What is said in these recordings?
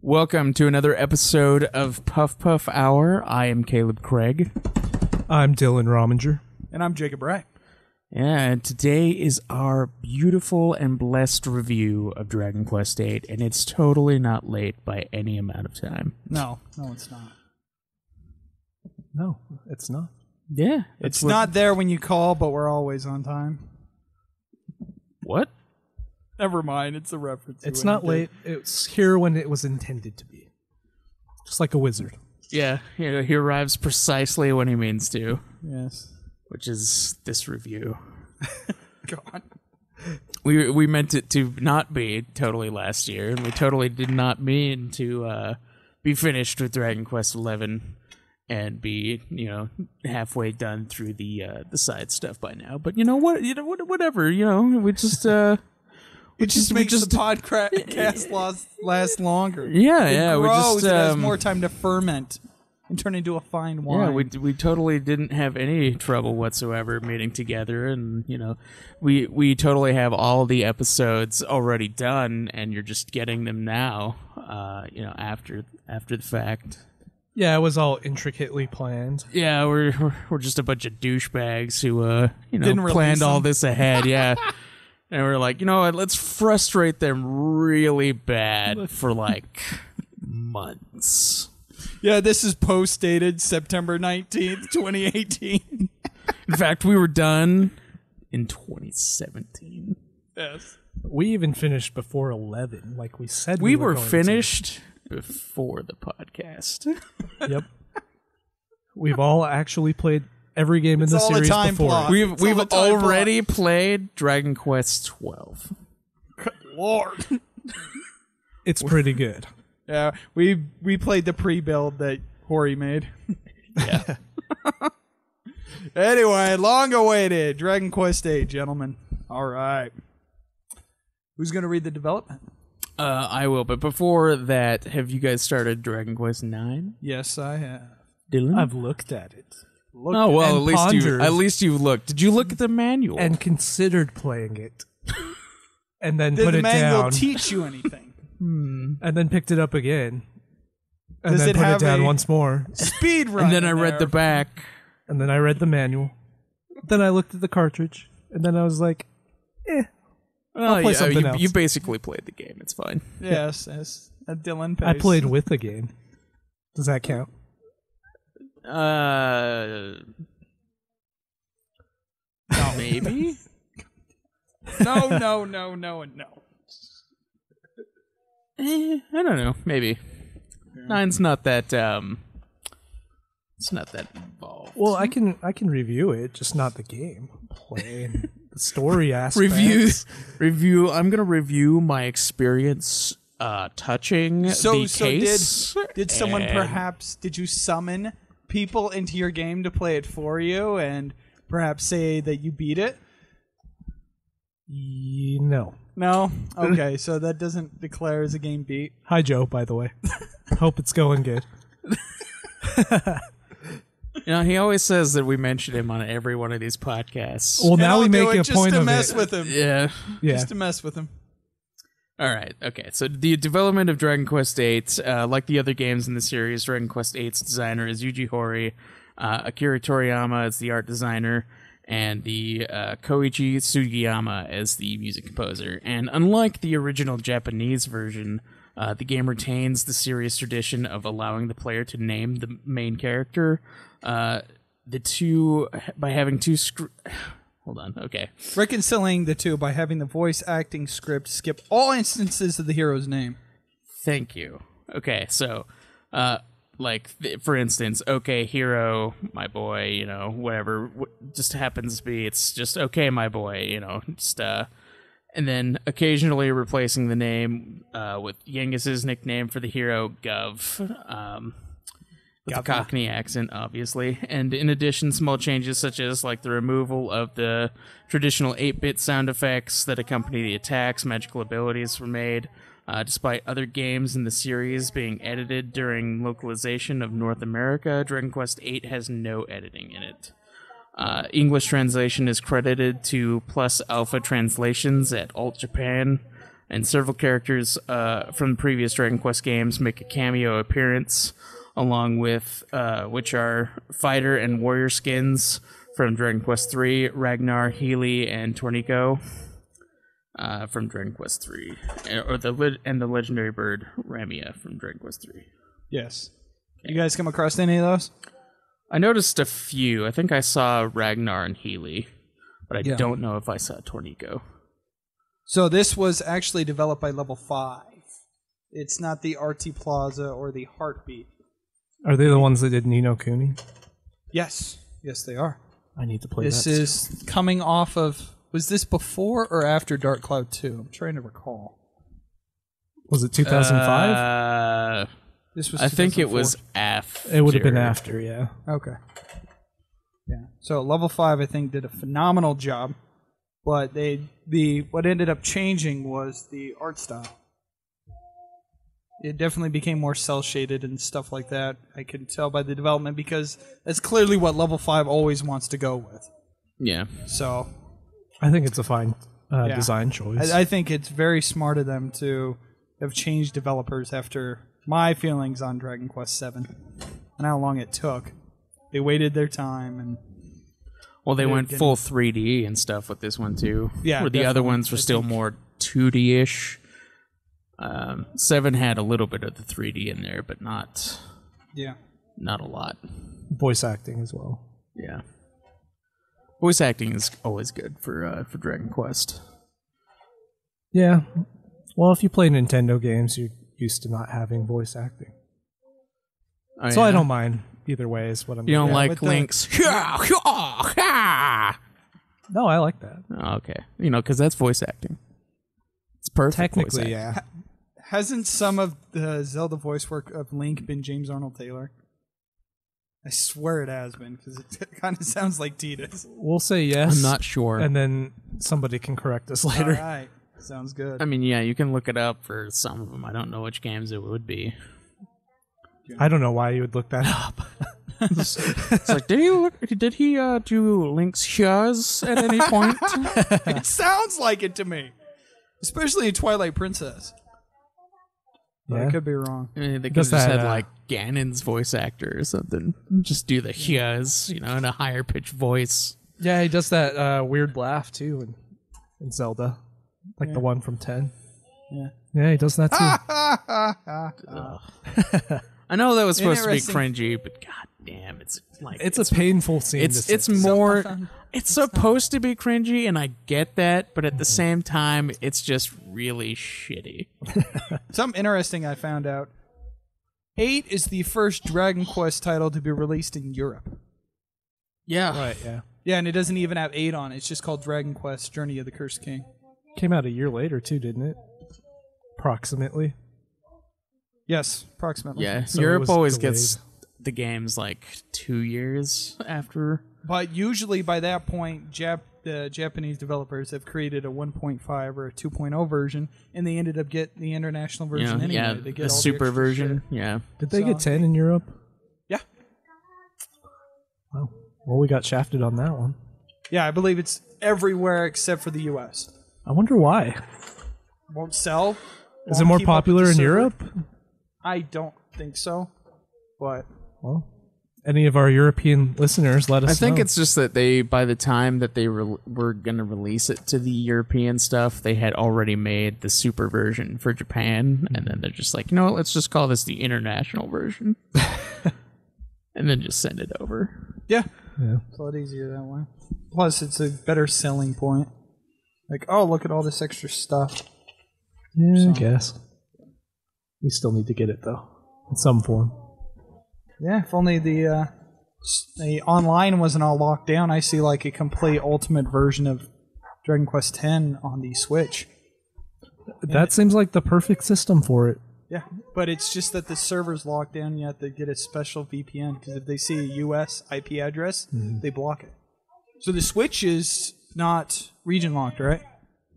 Welcome to another episode of Puff Puff Hour. I am Caleb Craig. I'm Dylan Rominger. And I'm Jacob Wright. Yeah, and today is our beautiful and blessed review of Dragon Quest VIII, and it's totally not late by any amount of time. No, it's not. No, it's not. Yeah. It's not there when you call, but we're always on time. What? Never mind, it's a reference. It's not late. It's here when it was intended to be. Just like a wizard. Yeah, he arrives precisely when he means to. Yes. Which is this review. God. We meant it to not be totally last year, and we totally did not mean to be finished with Dragon Quest XI and be, halfway done through the side stuff by now. But whatever. We just It just makes the podcast last longer. Yeah, it grows, it has more time to ferment and turn into a fine wine. Yeah, we totally didn't have any trouble whatsoever meeting together, and we totally have all the episodes already done, and you're just getting them now, after the fact. Yeah, it was all intricately planned. Yeah, we're just a bunch of douchebags who Didn't planned all them. this ahead. Yeah. And we're like, you know what, let's frustrate them really bad for months. Yeah, this is post-dated September 19th, 2018. In fact, we were done in 2017. Yes. We even finished before 11, like we said We were were going finished before the podcast. to. Yep. We've all actually played every game in the all a series time before. plot. We've It's all the time already played Dragon Quest 12. Lord. It's pretty good. Yeah, we played the pre-build that Hori made. Yeah. Anyway, long awaited Dragon Quest VIII, gentlemen. All right. Who's going to read the development? I will, but before that, have you guys started Dragon Quest 9? Yes, I have. Dylan? I've looked at it. Oh, well, and at least you've looked. Did you look at the manual? And considered playing it. And then Did put the it manual down. teach you anything? And then picked it up again. And Does then it put have it down a- once more. Speed run. And then I in read there. the back. And then I read the manual. Then I looked at the cartridge. And then I was like, Well, play something else. You basically played the game. It's fine. Yes. A Dylan pace. I played with the game. Does that count? Maybe. No. I don't know. Maybe. Nine's not that. It's not that involved. Well, I can review it, just not the game. Play the story aspects. Review. I'm gonna review my experience touching the case. Did someone and- perhaps did you summon people into your game to play it for you and perhaps say that you beat it? No. No? Okay, so that doesn't declare as a game beat. Hi, Joe, by the way. Hope it's going good. He always says that we mention him on every one of these podcasts. Well, And now I'll we do make it a just point to of mess it. with him. Yeah. Yeah. Just to mess with him. All right. Okay. So the development of Dragon Quest VIII, like the other games in the series, Dragon Quest VIII's designer is Yuji Horii. Akira Toriyama is the art designer, and the Koichi Sugiyama as the music composer. And unlike the original Japanese version, the game retains the series tradition of allowing the player to name the main character. Hold on. Okay. Reconciling the two by having the voice acting script skip all instances of the hero's name. Thank you. Okay, so, for instance, okay, hero, my boy, whatever, just happens to be, it's just, okay, my boy, and then occasionally replacing the name with Yengus's nickname for the hero, Gov, with a Cockney accent, obviously. And in addition, small changes such as the removal of the traditional 8-bit sound effects that accompany the attacks, magical abilities were made. Despite other games in the series being edited during localization of North America, Dragon Quest VIII has no editing in it. English translation is credited to Plus Alpha Translations at Alt Japan. And several characters from the previous Dragon Quest games make a cameo appearance, along with which are fighter and warrior skins from Dragon Quest III, Ragnar, Healy, and Tornico from Dragon Quest III, and the legendary bird Ramia from Dragon Quest III. Yes. You guys come across any of those? I noticed a few. I think I saw Ragnar and Healy, but I don't know if I saw Tornico. So this was actually developed by Level 5. It's not the RT Plaza or the Heartbeat. Are they the ones that did Ni no Kuni? Yes. Yes, they are. I need to play This that. is coming off of... Was this before or after Dark Cloud 2? I'm trying to recall. Was it 2005? This was I think it 2004. was after. It would have been after, yeah. Okay. Yeah. So Level 5, I think, did a phenomenal job, but what ended up changing was the art style. It definitely became more cel-shaded and stuff like that. I can tell by the development because that's clearly what Level 5 always wants to go with. Yeah. So I think it's a fine design choice. I think it's very smart of them to have changed developers after my feelings on Dragon Quest VII and how long it took. They waited their time and... Well, they went full 3D and stuff with this one, too. Yeah, where the other definitely. ones were still more 2D-ish. 7 had a little bit of the 3D in there, but not a lot. Voice acting as well. Yeah. Voice acting is always good for Dragon Quest. Yeah. Well, if you play Nintendo games, you're used to not having voice acting. Oh, So yeah? I don't mind either way is what I'm You don't getting at. like Link's... No, I like that. Oh, okay. Because that's voice acting. It's perfect voice Technically, acting. yeah. Hasn't some of the Zelda voice work of Link been James Arnold Taylor? I swear it has been, because it kind of sounds like Tidus. We'll say yes. I'm not sure. And then somebody can correct us later. All right. Sounds good. I mean, yeah, you can look it up for some of them. I don't know which games it would be. I don't know why you would look that up. It's like, did he do Link's Shaz at any point? It sounds like it to me. Especially in Twilight Princess. But I Yeah. could be wrong. They could Does just that, had like Ganon's voice actor or something. Just do the Shaz, in a higher pitched voice. Yeah, he does that weird laugh too in Zelda. Like the one from 10. Yeah. Yeah, he does that too. I know that was supposed to be Interesting. cringy, but god damn, it's like It's a painful scene. it's to more. It's supposed to be cringy, and I get that, but at the same time, it's just really shitty. Something interesting I found out. 8 is the first Dragon Quest title to be released in Europe. Yeah, Right, yeah. Yeah, and it doesn't even have 8 on it. It's just called Dragon Quest Journey of the Cursed King. Came out a year later too, didn't it? Approximately. Yes, approximately. Yeah, So it Europe was always delayed. gets the games like 2 years after. But usually by that point, the Japanese developers have created a 1.5 or a 2.0 version, and they ended up getting the international version anyway. Yeah, They get the all super extra version. shit. Yeah, Did they So- get 10 in Europe? Yeah. Wow. Well, we got shafted on that one. Yeah, I believe it's everywhere except for the U.S. I wonder why. Won't sell. Is won't it more keep up with popular the in server. Europe? I don't think so. But Well, any of our European listeners, let us know. I think it's just that by the time that they were going to release it to the European stuff, they had already made the super version for Japan, and then they're just like, what, let's just call this the international version, and then just send it over. yeah, Yeah. it's a lot easier that way. Plus, it's a better selling point. Like, oh, look at all this extra stuff. Yeah, I guess. We still need to get it, though, in some form. Yeah, if only the online wasn't all locked down, I see like a complete ultimate version of Dragon Quest X on the Switch. That seems like the perfect system for it. Yeah, but it's just that the server's locked down. You have to get a special VPN because if they see a US IP address, they block it. So the Switch is not region locked, right?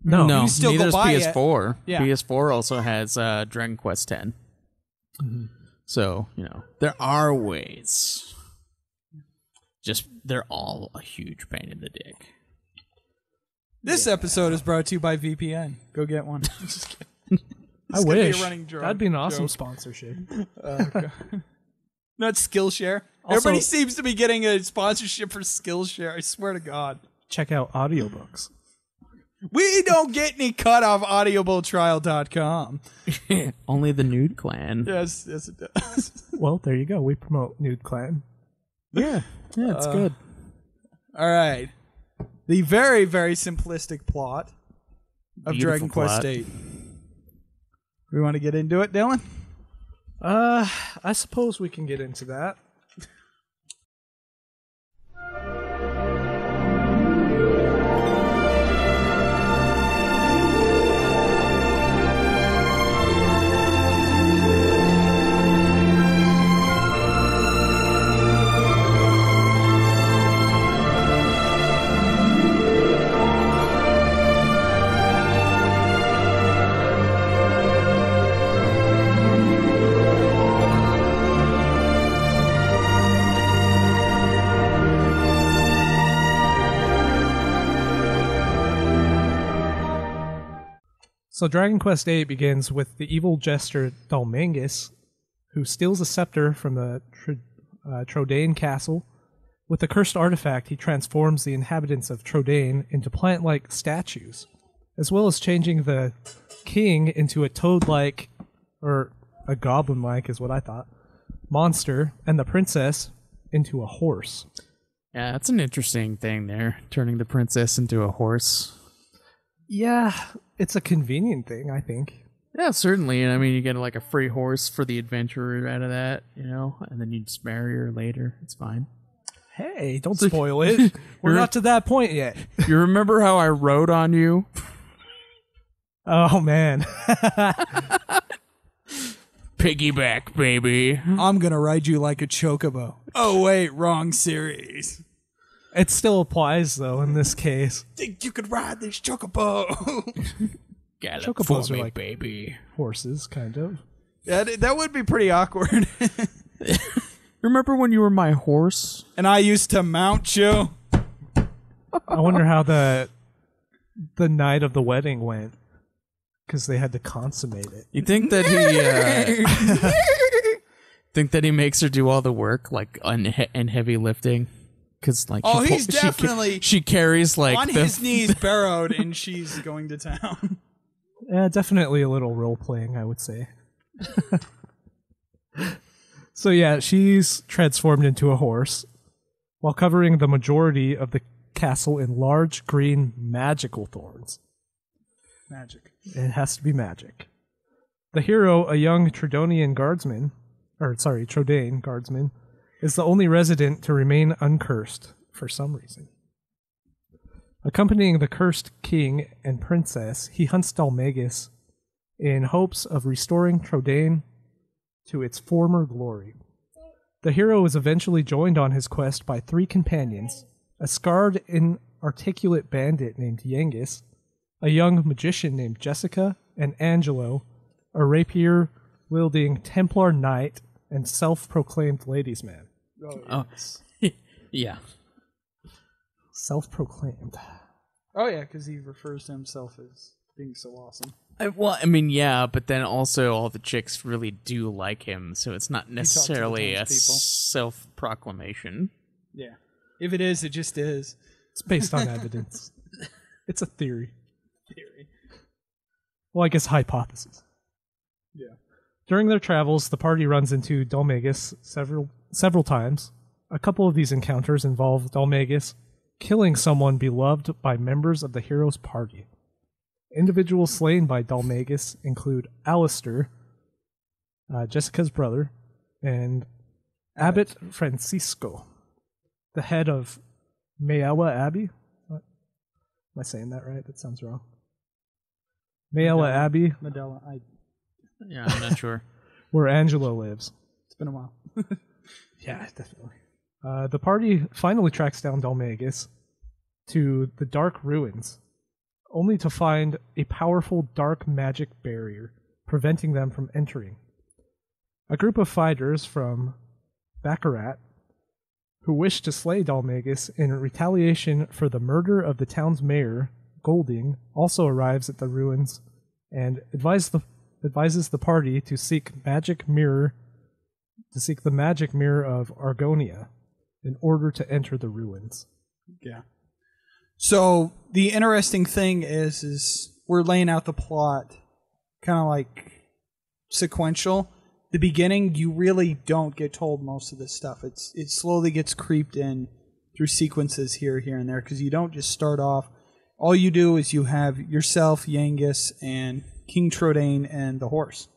No. No, can still go neither is buy it. PS4. Yeah. PS4 also has Dragon Quest X. So, there are ways. Just, they're all a huge pain in the dick. This episode is brought to you by VPN. Go get one. Just kidding. I wish. Running drug That'd be an awesome joke. sponsorship. Not Skillshare. Also- Everybody seems to be getting a sponsorship for Skillshare. I swear to God. Check out audiobooks. We don't get any cut off audibletrial.com. Only the Nude Clan. Yes, it does. Well, there you go. We promote Nude Clan. Yeah, it's good. All right. The very, very simplistic plot of Beautiful Dragon Quest plot. VIII. We want to get into it, Dylan? I suppose we can get into that. So Dragon Quest VIII begins with the evil jester Dalmangus, who steals a scepter from the Trodain castle. With the cursed artifact, he transforms the inhabitants of Trodain into plant-like statues, as well as changing the king into a toad-like, or a goblin-like is what I thought, monster, and the princess into a horse. Yeah, that's an interesting thing there, turning the princess into a horse. Yeah, it's a convenient thing, I think. Yeah, certainly. And I mean, you get like a free horse for the adventurer out of that, you know, and then you just marry her later. It's fine. Hey, don't spoil it. We're not to that point yet. You remember how I rode on you? Oh, man. Piggyback, baby. I'm going to ride you like a chocobo. Oh, wait, wrong series. It still applies, though, in this case. Think you could ride this chocobo? Got it Chocobos for are me, like baby. Horses, kind of. Yeah, that would be pretty awkward. Remember when you were my horse? And I used to mount you. I wonder how the night of the wedding went, because they had to consummate it. You think that he makes her do all the work, like and heavy lifting? Because like, he's definitely she carries like on his knees, barrowed, and she's going to town. Yeah, definitely a little role-playing, I would say. So yeah, she's transformed into a horse, while covering the majority of the castle in large green magical thorns. Magic. It has to be magic. The hero, a young Trodain guardsman, is the only resident to remain uncursed for some reason. Accompanying the cursed king and princess, he hunts Dalmangus in hopes of restoring Trodain to its former glory. The hero is eventually joined on his quest by 3 companions, a scarred, inarticulate bandit named Yengus, a young magician named Jessica, and Angelo, a rapier-wielding Templar knight and self-proclaimed ladies' man. Oh, yeah. Self-proclaimed. Oh, yeah, because he refers to himself as being so awesome. I mean, yeah, but then also all the chicks really do like him, so it's not necessarily a townspeople. self-proclamation. Yeah. If it is, it just is. It's based on evidence. It's a theory. Well, I guess hypothesis. Yeah. During their travels, the party runs into Dalmangus several times. A couple of these encounters involve Dalmangus killing someone beloved by members of the hero's party. Individuals slain by Dalmangus include Alistair, Jessica's brother, and Abbot Francisco, the head of Mayella Abbey. What? Am I saying that right? That sounds wrong. Mayella Abbey, Medella. Yeah, I'm not sure. where Angelo lives. It's been a while. Yeah, definitely. The party finally tracks down Dalmangus to the Dark Ruins, only to find a powerful dark magic barrier preventing them from entering. A group of fighters from Baccarat, who wish to slay Dalmangus in retaliation for the murder of the town's mayor, Golding also arrives at the ruins and advises the party to seek the magic mirror of Argonia in order to enter the ruins. Yeah. So the interesting thing is we're laying out the plot kind of like sequential. The beginning, you really don't get told most of this stuff. It slowly gets creeped in through sequences here and there, because you don't just start off. All you do is you have yourself, Yangus, and King Trodain and the horse.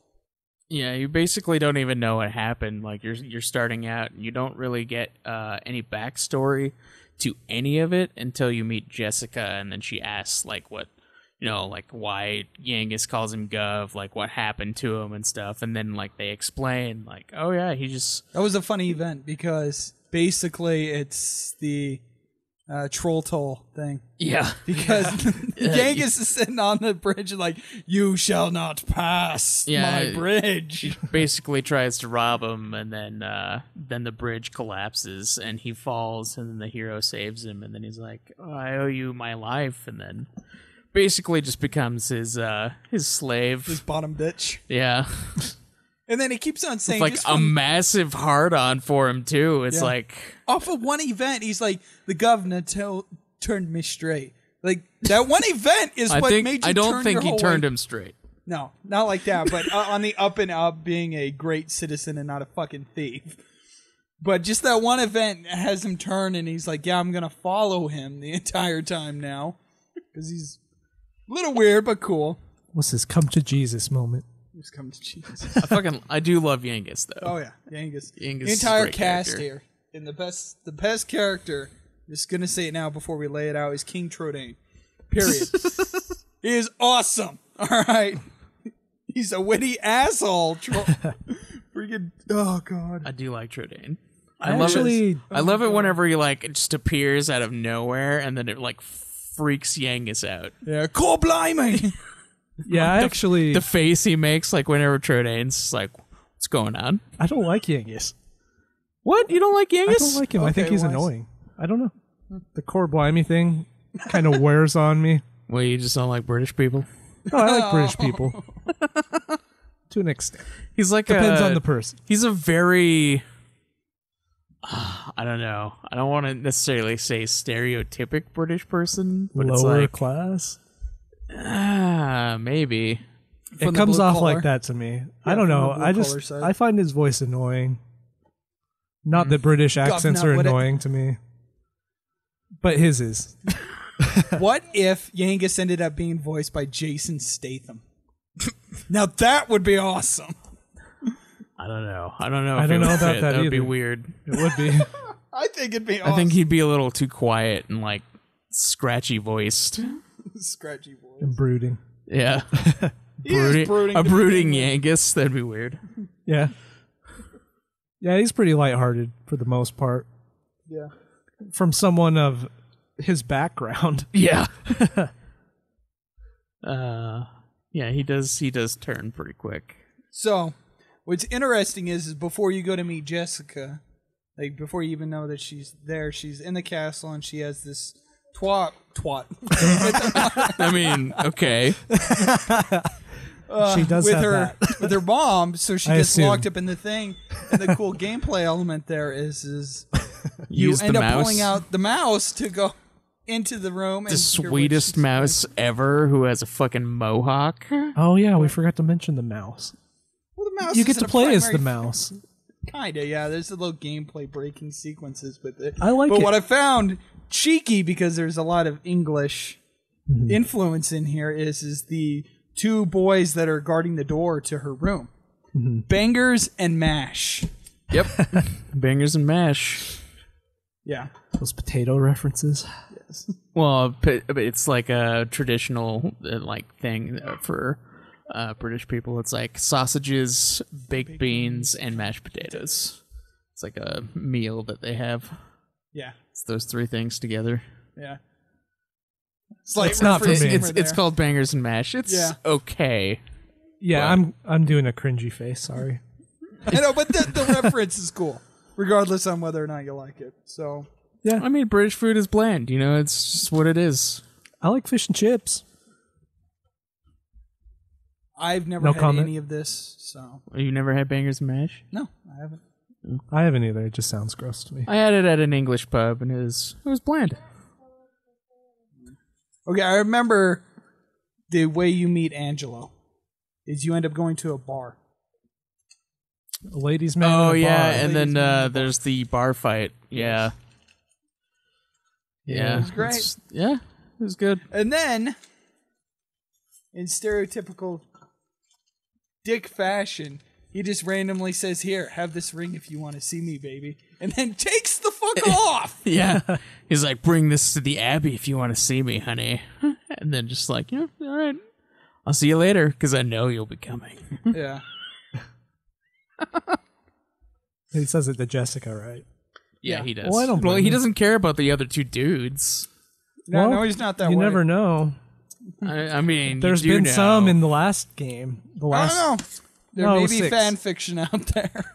Yeah, you basically don't even know what happened. Like you're starting out, and you don't really get any backstory to any of it until you meet Jessica, and then she asks like what, like why Yangus calls him Gov, like what happened to him and stuff, and then like they explain like, oh yeah, he just. That was a funny event because basically it's the troll toll thing. Yeah. Because Yangus is sitting on the bridge and like, you shall not pass my bridge. He basically tries to rob him, and then the bridge collapses and he falls, and then the hero saves him, and then he's like, oh, I owe you my life, and then basically just becomes his slave. His bottom bitch. Yeah. And then he keeps on saying, it's like a massive hard-on for him too. It's like off of one event, he's like, the governor turned me straight. Like that one event is what made you. I don't turn think your he whole turned way. him straight. No, not like that. But on the up and up, being a great citizen and not a fucking thief. But just that one event has him turn, and he's like, yeah, I'm gonna follow him the entire time now, because he's a little weird but cool. What's this come to Jesus moment? Just come to Jesus. I do love Yangus though. Oh yeah, Yangus. Yangus The entire is a great cast character. here, and the best character. Just gonna say it now before we lay it out, is King Trodain. Period. He is awesome. All right, he's a witty asshole. Freaking oh god. I do like Trodain. I love it whenever he like it just appears out of nowhere, and then it like freaks Yangus out. Yeah, cool blimey. Yeah, the face he makes, like whenever Trodain's like, what's going on? I don't like Yangus. What? You don't like Yangus? I don't like him. I think he's annoying. I don't know. The core blimey thing kind of wears on me. Well, you just don't like British people? No, I like British people. To an extent. He's like Depends on the person. He's a very... I don't know. I don't want to necessarily say stereotypic British person, but it's lower like... class? Maybe. It comes off like that to me. I don't know. I find his voice annoying. Not that British accents are annoying to me, but his is. What if Yangus ended up being voiced by Jason Statham? Now that would be awesome. I don't know. I don't know. I don't know about that That would be either. weird. It would be. I think it'd be awesome. I think he'd be a little too quiet and like scratchy voiced. Scratchy voice. And brooding. Yeah. He is brooding a to brooding begin with. Yangus. That'd be weird. Yeah. Yeah, he's pretty lighthearted for the most part. Yeah. From someone of his background. Yeah. Yeah, he does turn pretty quick. So, what's interesting is before you go to meet Jessica, like before you even know that she's there, she's in the castle and she has this twat. I mean, okay. She does with have her that. with her mom, so she I gets assume. locked up in the thing. And the cool gameplay element there is you Use the end up mouse. pulling out the mouse to go into the room. The and sweetest mouse ever, who has a fucking mohawk. Oh, yeah, we forgot to mention the mouse. Well, the mouse You get isn't to a play as primary the mouse. Kinda, yeah. There's a little gameplay breaking sequences with it. I like but it. what I found cheeky, because there's a lot of English influence in here, is the two boys that are guarding the door to her room. Bangers and Mash. Yep. Bangers and mash. Yeah. Those potato references. Yes. Well, it's like a traditional like thing for British people. It's like sausages, baked beans, and mashed potatoes. It's like a meal that they have. Yeah. It's those three things together. Yeah. It's not for me. It's called bangers and mash. It's okay. Yeah, Well- I'm doing a cringy face, sorry. I know, but the reference is cool, regardless on whether or not you like it. So Yeah. I mean, British food is bland. You know, it's just what it is. I like fish and chips. I've never No had comment. any of this, so You never had bangers and mash? no, I haven't. I haven't either. It just sounds gross to me. I had it at an English pub, and it was bland. Okay, I remember the way you meet Angelo is you end up going to a bar. A ladies' man. Oh in a yeah, bar. and then Ladies' man. there's the bar fight. Yeah. Yeah. It was great. Yeah, it was good. And then, in stereotypical dick fashion, he just randomly says, "Here, have this ring if you want to see me, baby," and then takes the fuck off. Yeah. He's like, bring this to the Abbey if you want to see me, honey. And then just like, yeah, all right. I'll see you later, because I know you'll be coming. Yeah. He says it to Jessica, right? Yeah, he does. Well, I don't blame he him. doesn't care about the other two dudes. No, Well, no, he's not that You way. never know. I mean, There's you do been know. some in the last game. The I last. don't know. There No, may it was be 6. fan fiction out there.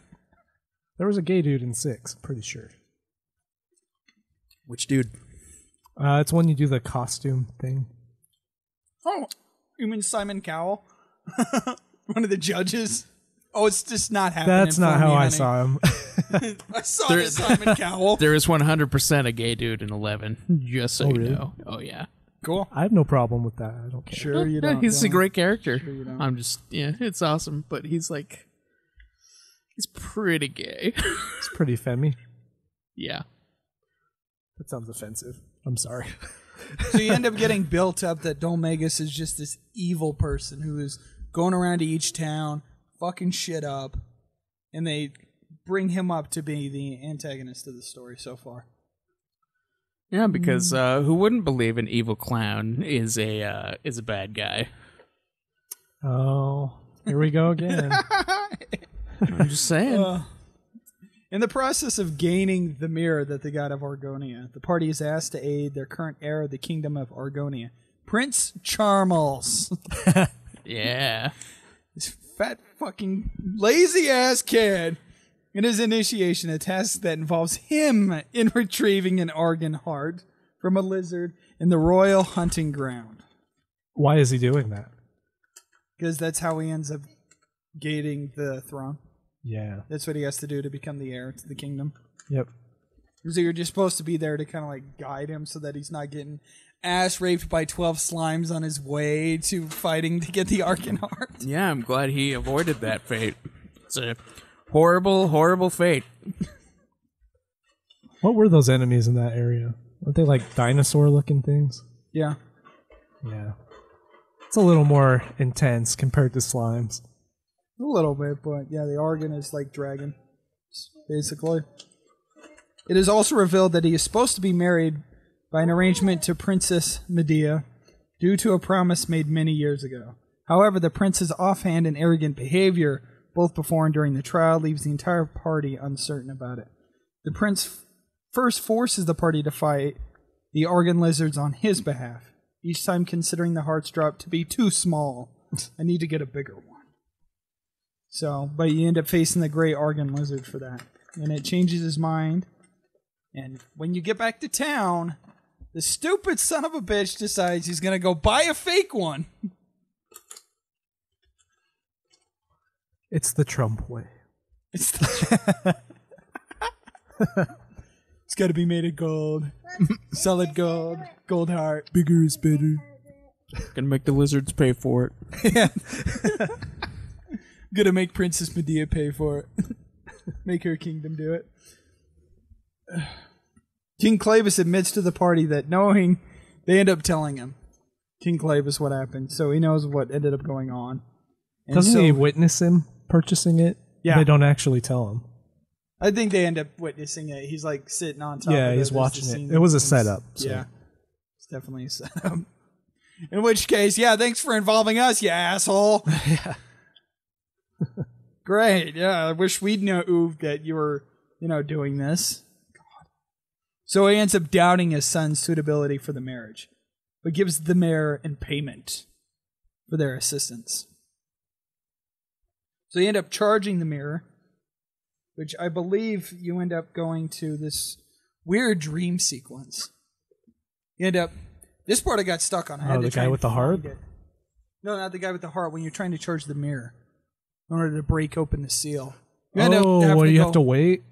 There was a gay dude in 6. I'm pretty sure. Which dude? It's when you do the costume thing. Oh, you mean Simon Cowell? One of the judges? Oh, it's just not happening. That's not for how me, I honey. saw him. I saw the Simon Cowell. There is 100% a gay dude in 11. Just so you really? know. Oh, yeah. Cool. I have no problem with that. I don't care. Sure you Yeah, don't. he's a Dylan. great character. Sure you don't. I'm just, yeah, it's awesome. But he's like, he's pretty gay. It's pretty femmy. Yeah. That sounds offensive. I'm sorry. So you end up getting built up that Dolmagus is just this evil person who is going around to each town, fucking shit up, and they bring him up to be the antagonist of the story so far. Yeah, because who wouldn't believe an evil clown is a bad guy? Oh, here we go again. I'm just saying. In the process of gaining the mirror that they got of Argonia, the party is asked to aid their current heir of the kingdom of Argonia, Prince Charmles. Yeah. This fat fucking lazy ass kid. In his initiation, a task that involves him in retrieving an Argon heart from a lizard in the royal hunting ground. Why is he doing that? Because that's how he ends up gaining the throne. Yeah. That's what he has to do to become the heir to the kingdom. Yep. So you're just supposed to be there to kind of like guide him so that he's not getting ass raped by 12 slimes on his way to fighting to get the Argon heart. Yeah, I'm glad he avoided that fate. It's a horrible, horrible fate. What were those enemies in that area? Weren't they like dinosaur-looking things? Yeah. Yeah. It's a little more intense compared to slimes. A little bit, but yeah, the Argon is like dragon, basically. It is also revealed that he is supposed to be married by an arrangement to Princess Medea due to a promise made many years ago. However, the prince's offhand and arrogant behavior, both before and during the trial, leaves the entire party uncertain about it. The prince first forces the party to fight the Argon lizards on his behalf, each time considering the hearts dropped to be too small. I need to get a bigger one. So, but you end up facing the gray Argon lizard for that. And it changes his mind. And when you get back to town, the stupid son of a bitch decides he's going to go buy a fake one. It's the Trump way. It's got to be made of gold. Solid gold. Gold heart. Bigger is better. Gonna make the lizards pay for it. Gonna make Princess Medea pay for it. Make her kingdom do it. King Clavis admits to the party that knowing, they end up telling him. King Clavis what happened, so he knows what ended up going on. And Doesn't so, he witness him purchasing it? Yeah. They don't actually tell him. I think they end up witnessing it. He's like sitting on top Yeah, of it. he's There's watching the it. scene It was a and- setup, so. Yeah. It's definitely a setup. In which case, yeah, thanks for involving us, you asshole. Yeah. Great. Yeah, I wish we'd know that you were, doing this. God. So he ends up doubting his son's suitability for the marriage, but gives the mayor in payment for their assistance. So you end up charging the mirror, which I believe you end up going to this weird dream sequence. You end up, This part I got stuck on. I had Oh, to the try guy and with the find harp? it. No, not the guy with the heart. When you're trying to charge the mirror in order to break open the seal. You end up having where you go- have to wait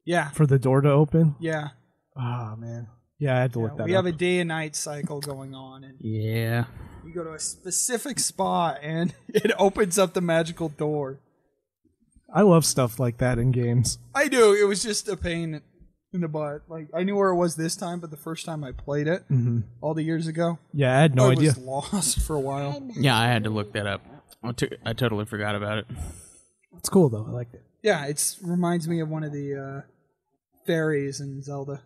Yeah, for the door to open? yeah. Oh, man. Yeah, I had to look that We up. have a day and night cycle going on, and Yeah. you go to a specific spot, and it opens up the magical door. I love stuff like that in games. I do. It was just a pain in the butt. Like, I knew where it was this time, but the first time I played it, all the years ago, Yeah, I had no I idea. was lost for a while. Yeah, I had to look that up. I totally forgot about it. It's cool, though. I liked it. Yeah, it reminds me of one of the fairies in Zelda.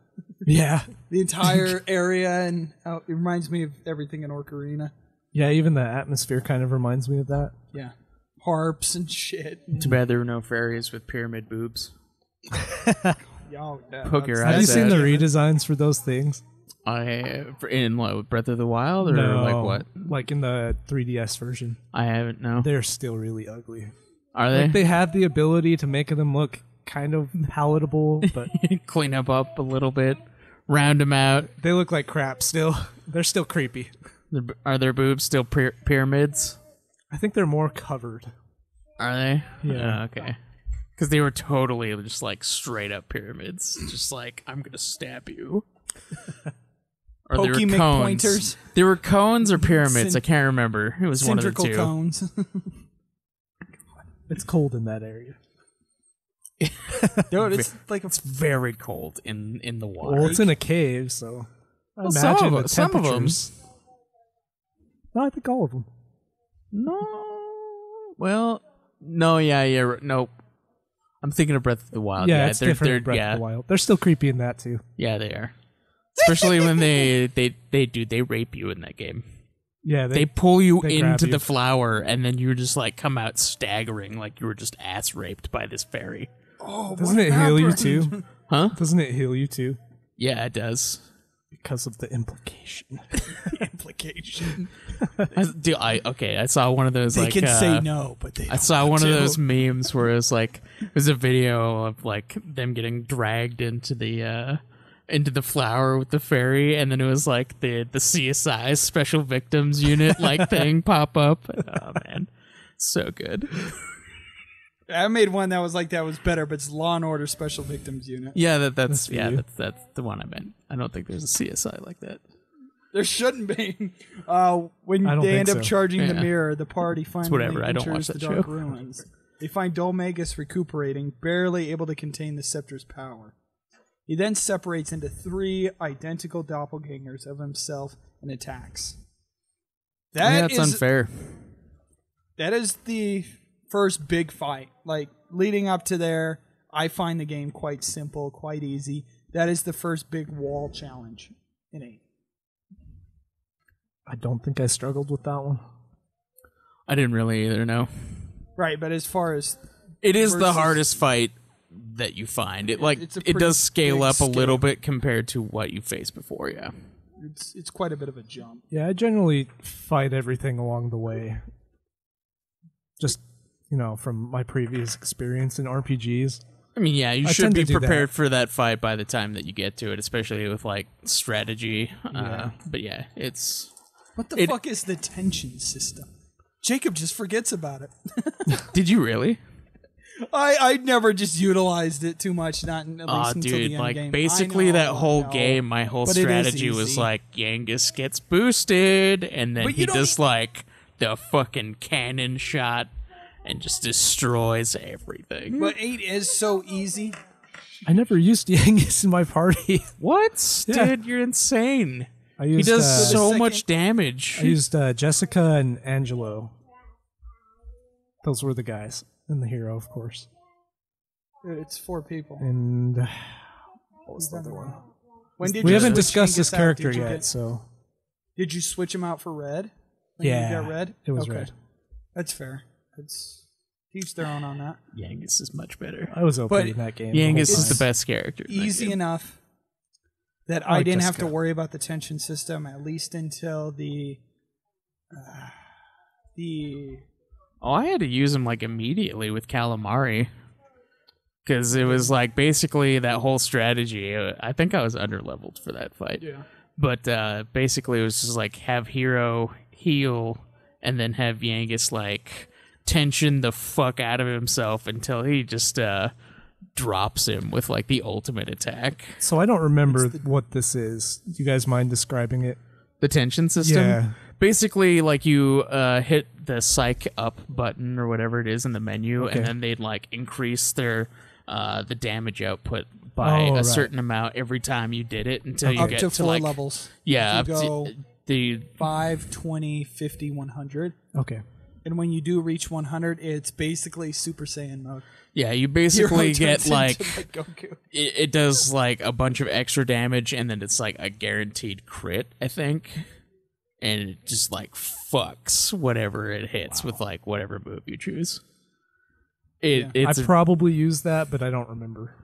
Yeah. The entire area, and it reminds me of everything in Ocarina. Yeah, even the atmosphere kind of reminds me of that. Yeah. Harps and shit. Too bad there were no fairies with pyramid boobs. Yeah, Poke your Have you eyes seen out. the redesigns for those things? In what, Breath of the Wild or like what? Like in the 3DS version. I haven't. No. They're still really ugly. Are they? Like they have the ability to make them look kind of palatable, but Clean up a little bit, round them out. they look like crap still. They're still creepy. Are their boobs still pyramids? I think they're more covered. Are they? Yeah. Okay. Because they were totally just like straight up pyramids. Just like, I'm going to stab you. Or they Pokey were cones. McPointers. They were cones or pyramids. I can't remember. It was one of the Cylindrical two. cones. It's cold in that area. Dude, it's like It's very cold in the water. Well, it's in a cave, so I Well, imagine the some of them. temperatures. No, I think all of them. No. Well, no, yeah, nope. I'm thinking of Breath of the Wild. Yeah, it's different they're in Breath yeah, of the Wild. They're still creepy in that too. yeah, they are. Especially when they rape you in that game. Yeah, They pull you they grab into you. the flower, and then you just like come out staggering like you were just ass raped by this fairy. oh, Doesn't it heal you happened? too? Huh? Doesn't it heal you too? Yeah, it does. Because of the implication. Implication. I saw one of those. They like, can say no, but they. I don't saw want one of to. those memes where it was a video of like them getting dragged into the flower with the fairy, and then it was like the CSI Special Victims Unit like thing pop up. Oh man, so good. I made one that was like that was better, but it's Law and Order Special Victims Unit. Yeah, That's for you. that's the one I meant. I don't think there's a CSI like that. There shouldn't be. When I don't they think end up so. charging the Yeah. mirror, the party finally whatever. I don't enters watch the that dark show. ruins. They find Dolmagus recuperating, barely able to contain the scepter's power. He then separates into 3 identical doppelgangers of himself and attacks. That's unfair. That is the first big fight. Like, leading up to there, I find the game quite simple, quite easy. That is the first big wall challenge in 8. I don't think I struggled with that one. I didn't really either. No, Right, but as far as it is the versus- hardest fight that you find. It It's a it pretty does scale big up a little scale. bit compared to what you faced before. Yeah. it's quite a bit of a jump. Yeah, I generally fight everything along the way. Just, from my previous experience in RPGs. I mean, yeah, you I should tend be to do prepared that. for that fight by the time that you get to it, especially with like strategy. Yeah. But yeah, it's What the fuck is the tension system? Jacob just forgets about it. Did you really? I never just utilized it too much, not at Oh, least until dude, the end like game. basically I know, that whole I know. game, my whole But it is strategy was easy. like Yangus gets boosted, and then But he you don't does like the fucking cannon shot and just destroys everything. But 8 is so easy. I never used Yangus in my party. What? Yeah. Dude, you're insane. I He used, does so second- much damage. I used Jessica and Angelo. Those were the guys. And the hero, of course. Dude, it's 4 people. And what was the other one? When did We you haven't switch discussed this Genghis out? character Did you yet, get- so Did you switch him out for red? When yeah, you got red? it was Okay. red. That's fair. It's each their own on that. Yangus is much better. I was OP But in that game. Yangus the whole is the time. best character. in that Easy game. enough that I I like didn't have Jessica. to worry about the tension system, at least until the Oh, I had to use him like immediately with calamari. Because it was like basically that whole strategy. I think I was underleveled for that fight. Yeah. But basically, it was just like have Hero heal, and then have Yangus like tension the fuck out of himself until he just drops him with like the ultimate attack. So I don't remember what this is. Do you guys mind describing it? The tension system? Yeah. Basically, like you hit the psych up button or whatever it is in the menu, and then they'd like increase their the damage output by a certain amount every time you did it until you up get to 4 like, levels. Yeah, you up go to the 5, 20, 50, 100. Okay. And when you do reach 100, it's basically Super Saiyan mode. Yeah, you basically Hero get turns like into, Goku. It does like a bunch of extra damage, and then it's like a guaranteed crit, I think, and it just like fucks whatever it hits with like whatever move you choose. It's probably used that, but I don't remember.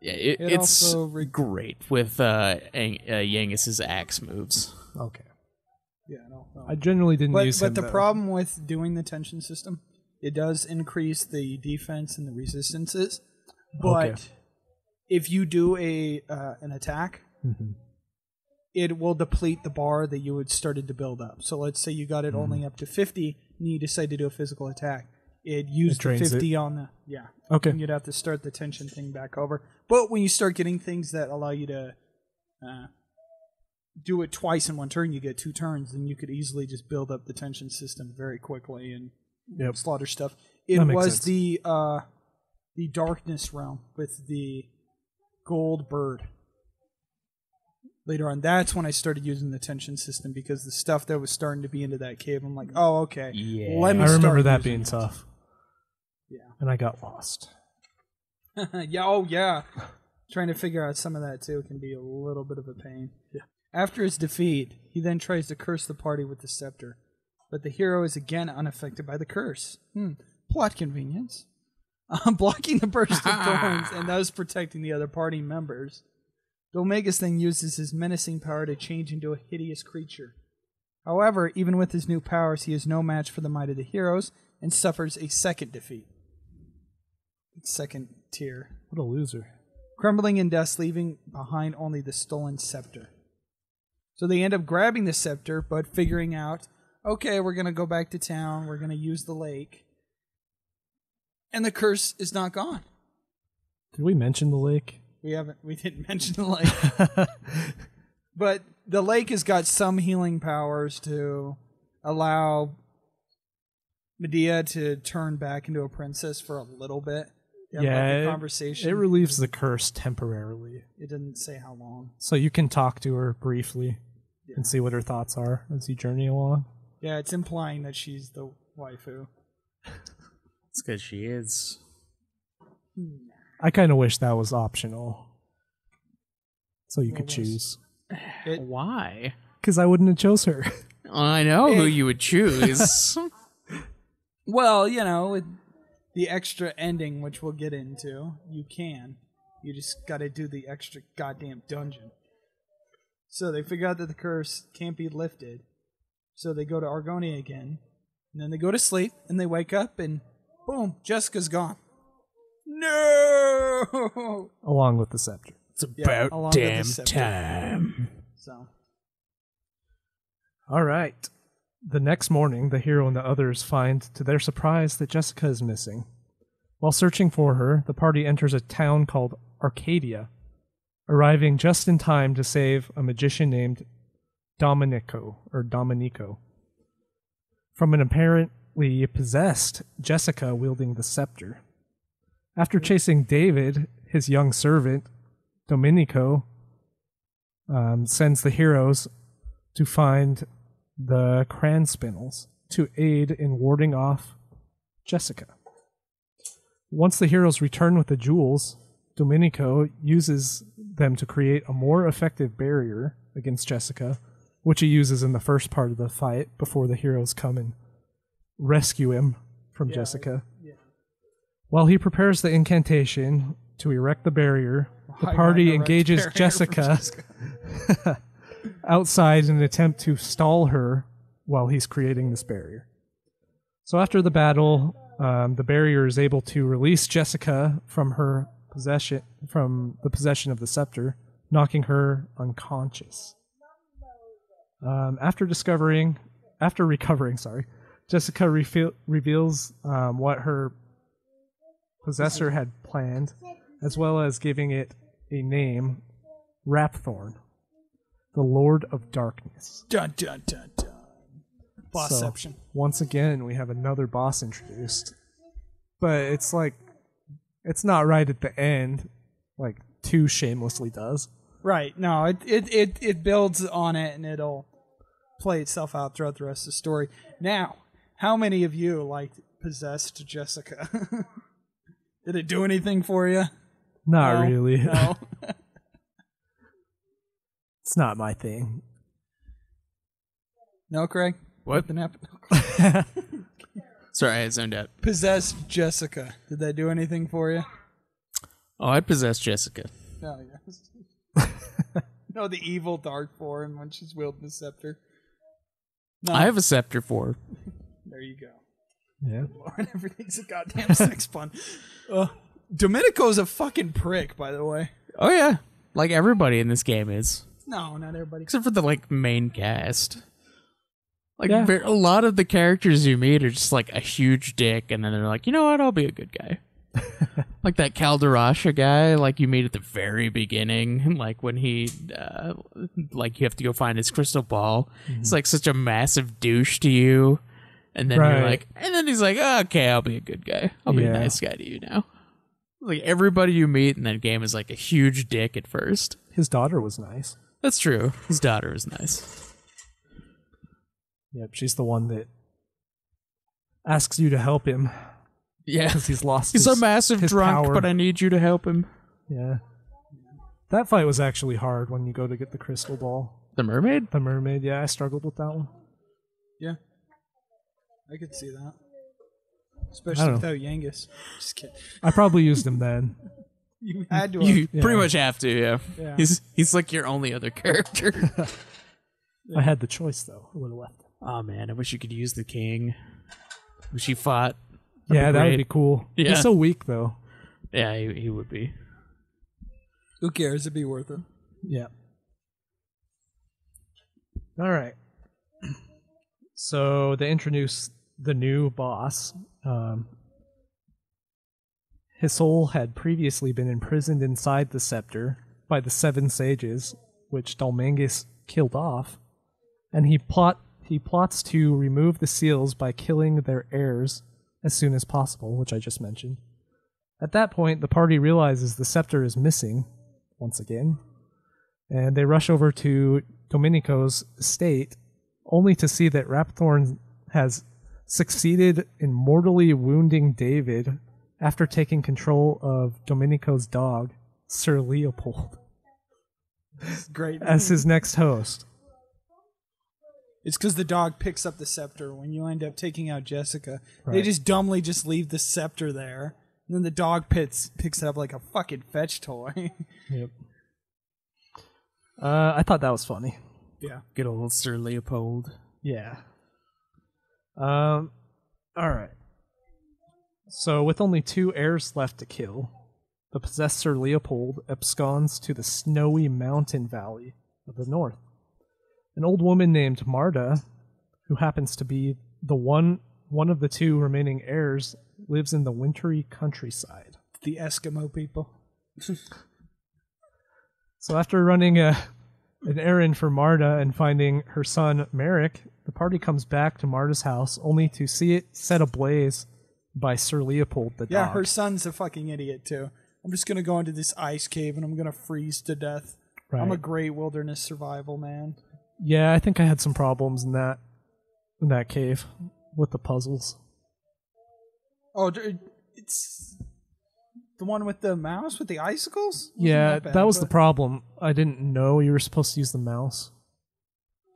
Yeah, It it's also great with Yangus's axe moves. Okay. Yeah, no. I generally didn't use him, But the though. problem with doing the tension system, it does increase the defense and the resistances. But if you do an attack, it will deplete the bar that you had started to build up. So let's say you got it only up to 50, and you decide to do a physical attack. It used the 50 on the... Yeah. Okay. And you'd have to start the tension thing back over. But when you start getting things that allow you to do it twice in one turn, you get 2 turns, then you could easily just build up the tension system very quickly and slaughter stuff. It was the darkness realm with the gold bird. Later on, that's when I started using the tension system, because the stuff that was starting to be into that cave, I'm like, oh, okay. Yeah. Let me I remember start that using being it. tough. Yeah. And I got lost. yeah. Trying to figure out some of that, too, can be a little bit of a pain. Yeah. After his defeat, he then tries to curse the party with the scepter. But the hero is again unaffected by the curse. Plot convenience. Blocking the burst of thorns and thus protecting the other party members. Domegas then uses his menacing power to change into a hideous creature. However, even with his new powers, he is no match for the might of the heroes and suffers a second defeat. Second tier. What a loser. Crumbling in dust, leaving behind only the stolen scepter. So they end up grabbing the scepter, but figuring out, okay, we're going to go back to town, we're going to use the lake. And the curse is not gone. Did we mention the lake? We didn't mention the lake. But the lake has got some healing powers to allow Medea to turn back into a princess for a little bit. Yeah, conversation. It relieves the curse temporarily. It didn't say how long. So you can talk to her briefly and see what her thoughts are as you journey along. Yeah, it's implying that she's the waifu. It's because she is. I kind of wish that was optional. So you could choose. Why? Because I wouldn't have chose her. I know who you would choose. Well, with the extra ending, which we'll get into, you can. You just got to do the extra goddamn dungeon. So they figure out that the curse can't be lifted. So they go to Argonia again. And then they go to sleep, and they wake up, and boom, Jessica's gone. No! Along with the scepter. It's about along with the damn scepter. time. So, All right. The next morning, the hero and the others find, to their surprise, that Jessica is missing. While searching for her, the party enters a town called Arcadia, arriving just in time to save a magician named Domenico from an apparently possessed Jessica wielding the scepter. After chasing David, his young servant, Domenico sends the heroes to find the Cranspinels to aid in warding off Jessica. Once the heroes return with the jewels, Domenico uses them to create a more effective barrier against Jessica, which he uses in the first part of the fight before the heroes come and rescue him from Jessica. Yeah. While he prepares the incantation to erect the barrier, the party engages Jessica outside in an attempt to stall her while he's creating this barrier. So after the battle, the barrier is able to release Jessica from the possession of the scepter, knocking her unconscious. After recovering, Jessica reveals what her possessor had planned, as well as giving it a name, Rapthorn, the Lord of Darkness. Dun dun dun dun. Bossception. So, once again, we have another boss introduced. But it's like, it's not right at the end, like 2 shamelessly does. Right. No, it builds on it and it'll play itself out throughout the rest of the story. Now, how many of you liked Possessed Jessica? Did it do anything for you? Not really. No. It's not my thing. No, Craig? What? Sorry, I zoned out. Possessed Jessica. Did that do anything for you? Oh, I'd possess Jessica. Oh, yes. No, the evil dark form when she's wielding the scepter. No. I have a scepter for her. There you go. Yeah. Lord, everything's a goddamn sex pun. Domenico's a fucking prick, by the way. Oh, yeah. Like everybody in this game is. No, not everybody. Except for the, like, main cast. Like, Yeah. a lot of the characters you meet are just, like, a huge dick, and then they're like, you know what, I'll be a good guy. Like that Calderasha guy, like, you meet at the very beginning, like, when he, like, you have to go find his crystal ball. Mm-hmm. It's, like, such a massive douche to you. And then you're Right. like, and then he's like, oh, okay, I'll be a good guy. I'll be a Yeah. nice guy to you now. Like, everybody you meet in that game is, like, a huge dick at first. His daughter was nice. That's true. His daughter is nice. Yep, she's the one that asks you to help him Yeah. because he's lost He's his, a massive his drunk, power. but I need you to help him. Yeah. That fight was actually hard when you go to get the crystal ball. The mermaid? The mermaid, yeah, I struggled with that one. Yeah. I could see that. I Especially don't without Yangus. Just kidding. I probably used him then. You had to. You Yeah. pretty much have to, yeah. Yeah. He's like your only other character. I had the choice, though. I would have left him. Oh man, I wish you could use the king. Wish he fought. Yeah, that would great. be cool. Yeah. He's so weak, though. Yeah, he would be. Who cares? It'd be worth it. Yeah. All right. So they introduce the new boss. His soul had previously been imprisoned inside the scepter by the 7 sages, which Dalmangus killed off, and he plots to remove the seals by killing their heirs as soon as possible, which I just mentioned. At that point, the party realizes the scepter is missing once again, and they rush over to Domenico's estate, only to see that Rapthorn has succeeded in mortally wounding David after taking control of Domenico's dog, Sir Leopold, Great. as his next host. It's because the dog picks up the scepter when you end up taking out Jessica. They Right. just dumbly just leave the scepter there. And then the dog picks it up like a fucking fetch toy. Yep. I thought that was funny. Yeah. Good old Sir Leopold. Yeah. All right. So, with only 2 heirs left to kill, the possessed Sir Leopold absconds to the snowy mountain valley of the north. An old woman named Marta, who happens to be the one of the 2 remaining heirs, lives in the wintry countryside. The Eskimo people. So after running an errand for Marta and finding her son Merrick, the party comes back to Marta's house only to see it set ablaze by Sir Leopold the Yeah, dog. her son's a fucking idiot too. I'm just gonna go into this ice cave and I'm gonna freeze to death. Right. I'm a great wilderness survival man. Yeah, I think I had some problems in that cave with the puzzles. Oh, it's the one with the mouse with the icicles? Wasn't Yeah, bad, that was the but- problem. I didn't know you were supposed to use the mouse.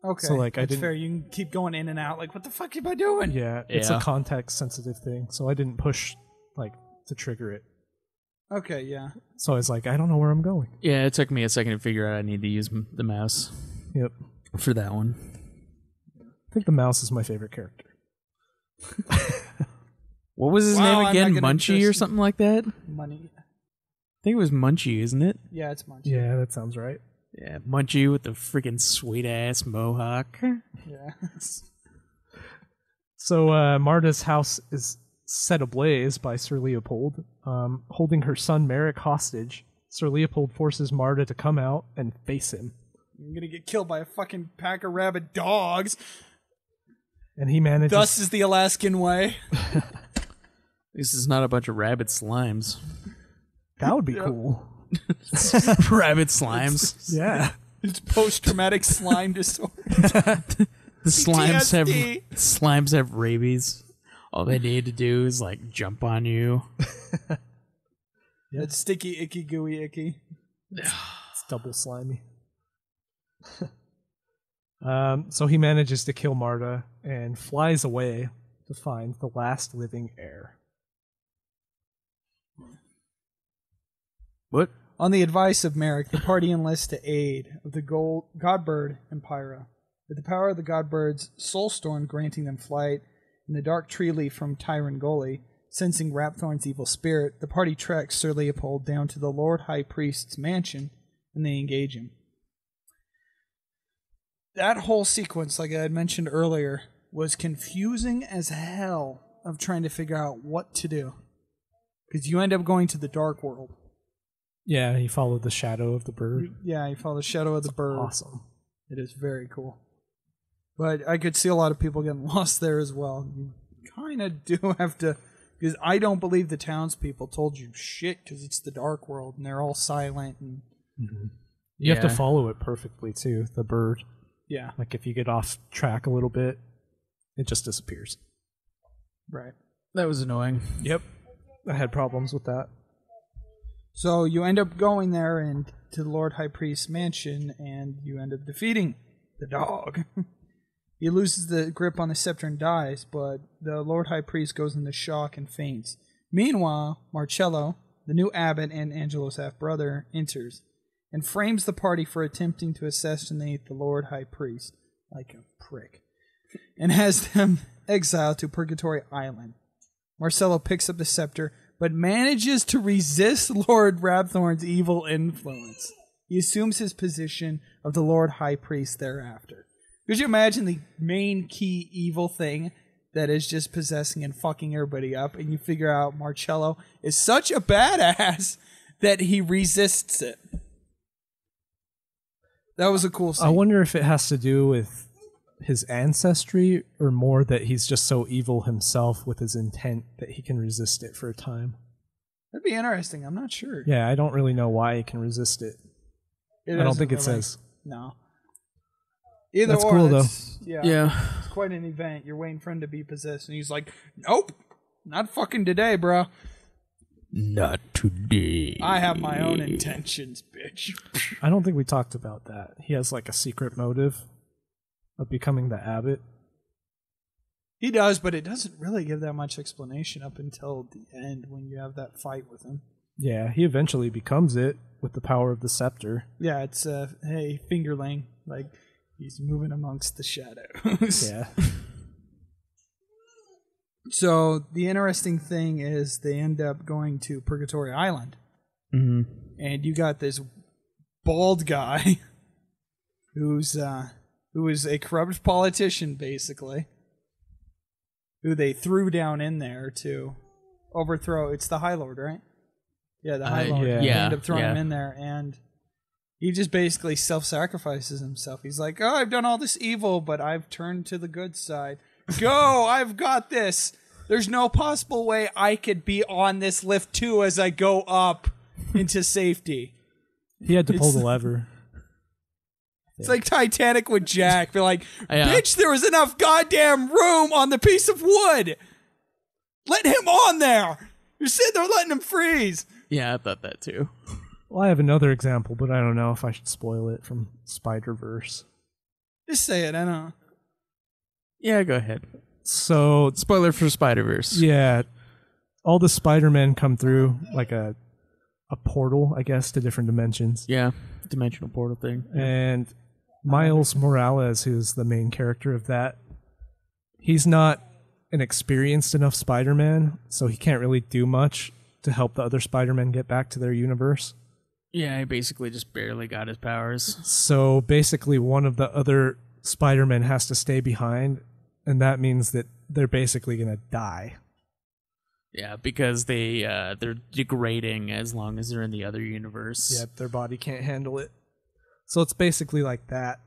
Okay, so, like, I that's didn't- fair. You can keep going in and out. Like, what the fuck am I doing? Yeah, it's a Yeah. context sensitive thing, so I didn't push to trigger it. Okay, yeah. So I was like, I don't know where I'm going. Yeah, it took me a second to figure out I need to use the mouse Yep. for that one. I think the mouse is my favorite character. What was his Wow, name I'm again? not gonna Munchie or interest- something like that? I Money. think it was Munchie, isn't it? Yeah, it's much. Yeah, that sounds right. Yeah, Munchie with the freaking sweet ass mohawk. Yeah. So Marta's house is set ablaze by Sir Leopold. Holding her son Merrick hostage, Sir Leopold forces Marta to come out and face him. You're gonna get killed by a fucking pack of rabid dogs. And he manages... Thus is the Alaskan way. This is not a bunch of rabid slimes. That would be cool. Rabid slimes. Yeah. It's post-traumatic slime disorder. The PTSD. slimes have rabies. All they need to do is like jump on you. It's sticky, icky, gooey, icky. It's double slimy. So he manages to kill Marta and flies away to find the last living heir. What? On the advice of Merrick, the party enlists the aid of the Godbird and Pyra. With the power of the Godbird's soulstorm granting them flight, and the dark tree leaf from Tyrangoli, sensing Rapthorn's evil spirit, the party treks Sir Leopold down to the Lord High Priest's mansion, and they engage him. That whole sequence, like I had mentioned earlier, was confusing as hell of trying to figure out what to do. Because you end up going to the Dark World. Yeah, he followed the shadow of the bird. Yeah, you follow the shadow of the bird. Awesome. It is very cool. But I could see a lot of people getting lost there as well. You kind of do have to... Because I don't believe the townspeople told you shit because it's the Dark World and they're all silent. And You have to follow it perfectly, too, the bird. yeah, Like, if you get off track a little bit, it just disappears. right. That was annoying. Yep. I had problems with that. So you end up going there and to the Lord High Priest's mansion, and you end up defeating the dog. He loses the grip on the scepter and dies, but the Lord High Priest goes into shock and faints. Meanwhile, Marcello, the new abbot and Angelo's half-brother, enters and frames the party for attempting to assassinate the Lord High Priest, like a prick, and has them exiled to Purgatory Island. Marcello picks up the scepter, but manages to resist Lord Rabthorn's evil influence. He assumes his position of the Lord High Priest thereafter. Could you imagine the main key evil thing that is just possessing and fucking everybody up, and you figure out Marcello is such a badass that he resists it? That was a cool scene. I wonder if it has to do with his ancestry, or more that he's just so evil himself with his intent that he can resist it for a time. That'd be interesting. I'm not sure. Yeah, I don't really know why he can resist it. I don't think it says. No. Either That's or, cool, though. Yeah. It's quite an event. You're waiting for him to be possessed, and he's like, nope, not fucking today, bro. Not today. I have my own intentions, bitch. I don't think we talked about that. He has like a secret motive of becoming the abbot. He does, but it doesn't really give that much explanation up until the end when you have that fight with him. Yeah, he eventually becomes it with the power of the scepter. Yeah, it's hey, fingerling, like he's moving amongst the shadows. Yeah. So the interesting thing is they end up going to Purgatory Island, and you got this bald guy who is a corrupt politician, basically, who they threw down in there to overthrow. It's the High Lord, right? Yeah, the High Lord. yeah. They end up throwing him in there, and he just basically self-sacrifices himself. He's like, oh, I've done all this evil, but I've turned to the good side. Go, I've got this. There's no possible way I could be on this lift too as I go up into safety. He had to pull the lever. It's like Titanic with Jack. Be like, bitch, there was enough goddamn room on the piece of wood. Let him on there. You're sitting there letting him freeze. Yeah, I thought that too. Well, I have another example, but I don't know if I should spoil it, from Spider-Verse. Just say it, I know. Yeah, go ahead. So, Spoiler for Spider-Verse. yeah, all the Spider-Men come through like a portal, I guess, to different dimensions. Yeah, dimensional portal thing. And Miles Morales, who's the main character of that, he's not an experienced enough Spider-Man, so he can't really do much to help the other Spider-Men get back to their universe. Yeah, he basically just barely got his powers. So basically, one of the other Spider-Men has to stay behind, and that means that they're basically going to die. Yeah, because they're degrading as long as they're in the other universe. Yep, their body can't handle it. So it's basically like that,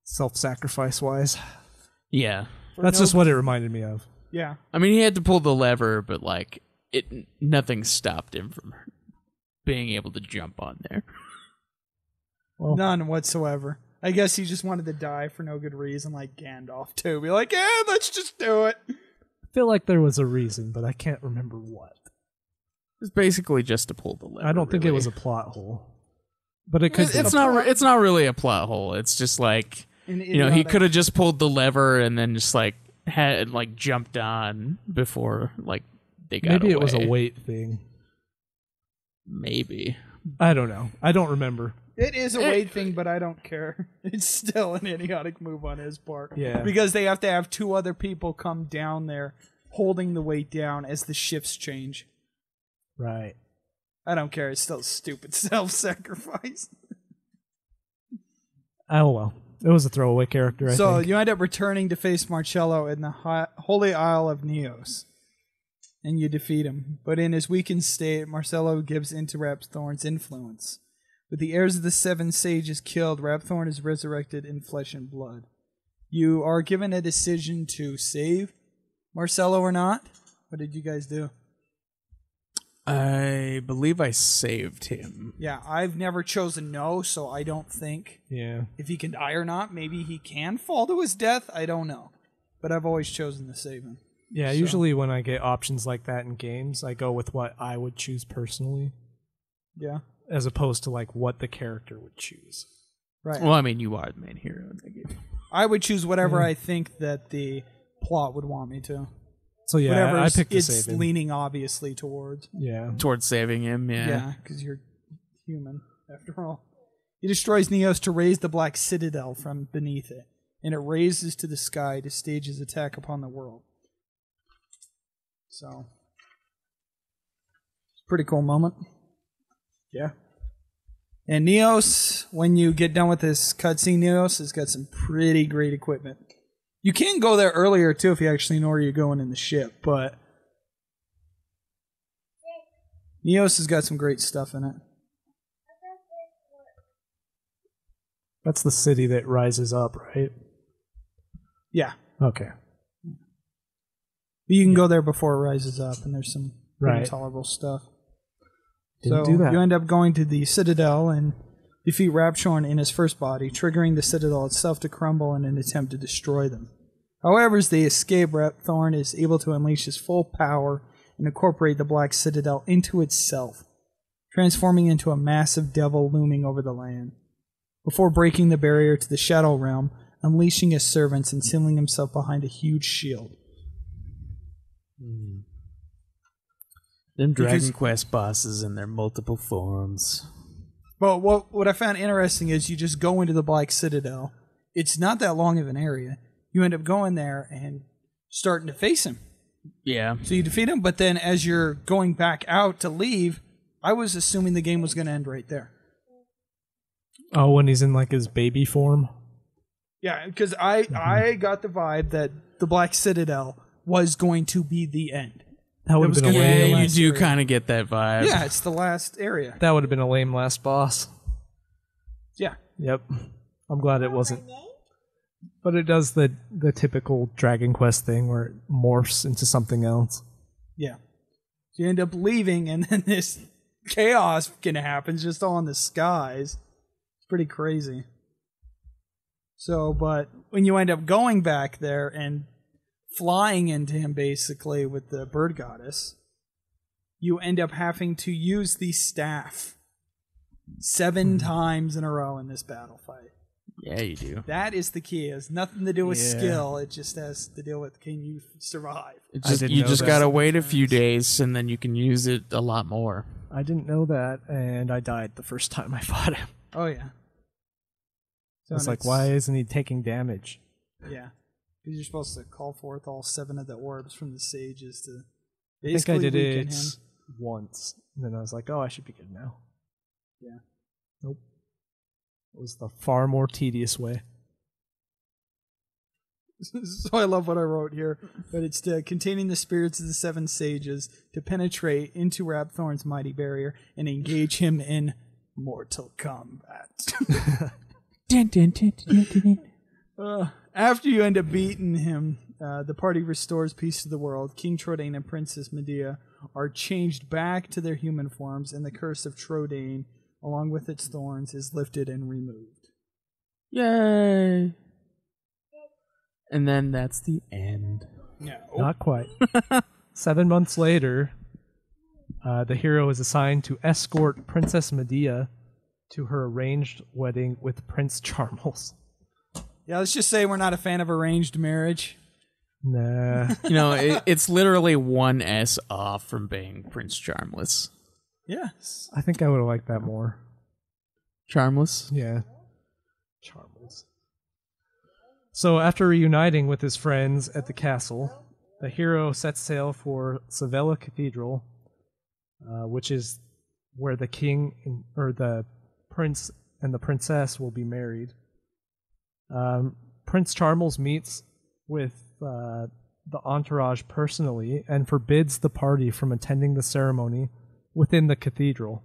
self-sacrifice-wise. Yeah. That's just what it reminded me of. Yeah. I mean, he had to pull the lever, but like nothing stopped him from being able to jump on there. Well, None whatsoever. I guess he just wanted to die for no good reason, like Gandalf too. Be like, yeah, let's just do it. I feel like there was a reason, but I can't remember what. It's basically just to pull the lever. I don't think it was a plot hole. But it could be. It's not really a plot hole. It's just like, he could have just pulled the lever and then just like had like jumped on before like they got Maybe away. it was a weight thing. Maybe. I don't know. I don't remember. It is a weight thing, but I don't care. It's still an idiotic move on his part. Yeah. Because they have to have two other people come down there holding the weight down as the shifts change. Right. I don't care. It's still stupid self-sacrifice. Oh, well. It was a throwaway character, I So think. you end up returning to face Marcello in the Holy Isle of Neos. And you defeat him. But in his weakened state, Marcello gives in to Rapthorn's influence. With the heirs of the Seven Sages killed, Rapthorn is resurrected in flesh and blood. You are given a decision to save Marcello or not. What did you guys do? I believe I saved him. Yeah, I've never chosen no, so I don't think Yeah. if he can die or not. Maybe he can fall to his death. I don't know. But I've always chosen to save him. Yeah, usually when I get options like that in games, I go with what I would choose personally, Yeah. as opposed to like what the character would choose. Right. Well, I mean, you are the main hero in the game. I would choose whatever I think that the plot would want me to. So yeah, Whatever I picked the it's save him. leaning obviously towards. Yeah. Towards saving him, Yeah, because you're human, after all. He destroys Neos to raise the Black Citadel from beneath it, and it raises to the sky to stage his attack upon the world. So, it's a pretty cool moment. Yeah. And Neos, when you get done with this cutscene, Neos has got some pretty great equipment. You can go there earlier, too, if you actually know where you're going in the ship, but Neos has got some great stuff in it. That's the city that rises up, right? Yeah. Okay. You can go there before it rises up, and there's some pretty Right. tolerable stuff. Didn't So do that. you end up going to the Citadel and defeat Rapshorn in his first body, triggering the Citadel itself to crumble in an attempt to destroy them. However, as they escape, Rapthorn is able to unleash his full power and incorporate the Black Citadel into itself, transforming into a massive devil looming over the land, before breaking the barrier to the Shadow Realm, unleashing his servants and sealing himself behind a huge shield. Them Dragon Because- Quest bosses in their multiple forms. Well, what I found interesting is you just go into the Black Citadel. It's not that long of an area. You end up going there and starting to face him. Yeah. So you defeat him, but then as you're going back out to leave, I was assuming the game was going to end right there. Oh, when he's in like his baby form? Yeah, because I got the vibe that the Black Citadel was going to be the end. That would was have been a gonna be lame. the Yeah, you last do area. kind of get that vibe. Yeah, it's the last area. That would have been a lame last boss. Yeah. Yep. I'm glad it wasn't. But it does the typical Dragon Quest thing where it morphs into something else. Yeah. So you end up leaving, and then this chaos can happen just all in the skies. It's pretty crazy. So, but when you end up going back there and flying into him basically with the bird goddess, you end up having to use the staff 7 times in a row in this battle fight. Yeah, you do. That is the key. It has nothing to do with Yeah. skill. It just has to deal with can you survive. It's I just, didn't you know just that. gotta wait a few days and then you can use it a lot more. I didn't know that, and I died the first time I fought him. Oh yeah. So It's like, why isn't he taking damage? Yeah, because you're supposed to call forth all 7 of the orbs from the sages to I think I basically did weaken it him. once. And then I was like, oh, I should be good now. Yeah. Nope. It was the far more tedious way. So I love what I wrote here, but it's containing the spirits of the 7 sages to penetrate into Rabthorn's mighty barrier and engage him in mortal combat. After you end up beating him, the party restores peace to the world. King Trodain and Princess Medea are changed back to their human forms, and the curse of Trodain, along with its thorns, is lifted and removed. Yay! And then that's the end. No. Not quite. 7 months later, the hero is assigned to escort Princess Medea to her arranged wedding with Prince Charmles. Yeah, let's just say we're not a fan of arranged marriage. Nah. You know, it's literally one S off from being Prince Charmless. Yes. I think I would have liked that more. Charmless? Yeah. Charmles. So after reuniting with his friends at the castle, the hero sets sail for Sevilla Cathedral, which is where the king or the prince and the princess will be married. Prince Charmles meets with the entourage personally and forbids the party from attending the ceremony within the cathedral.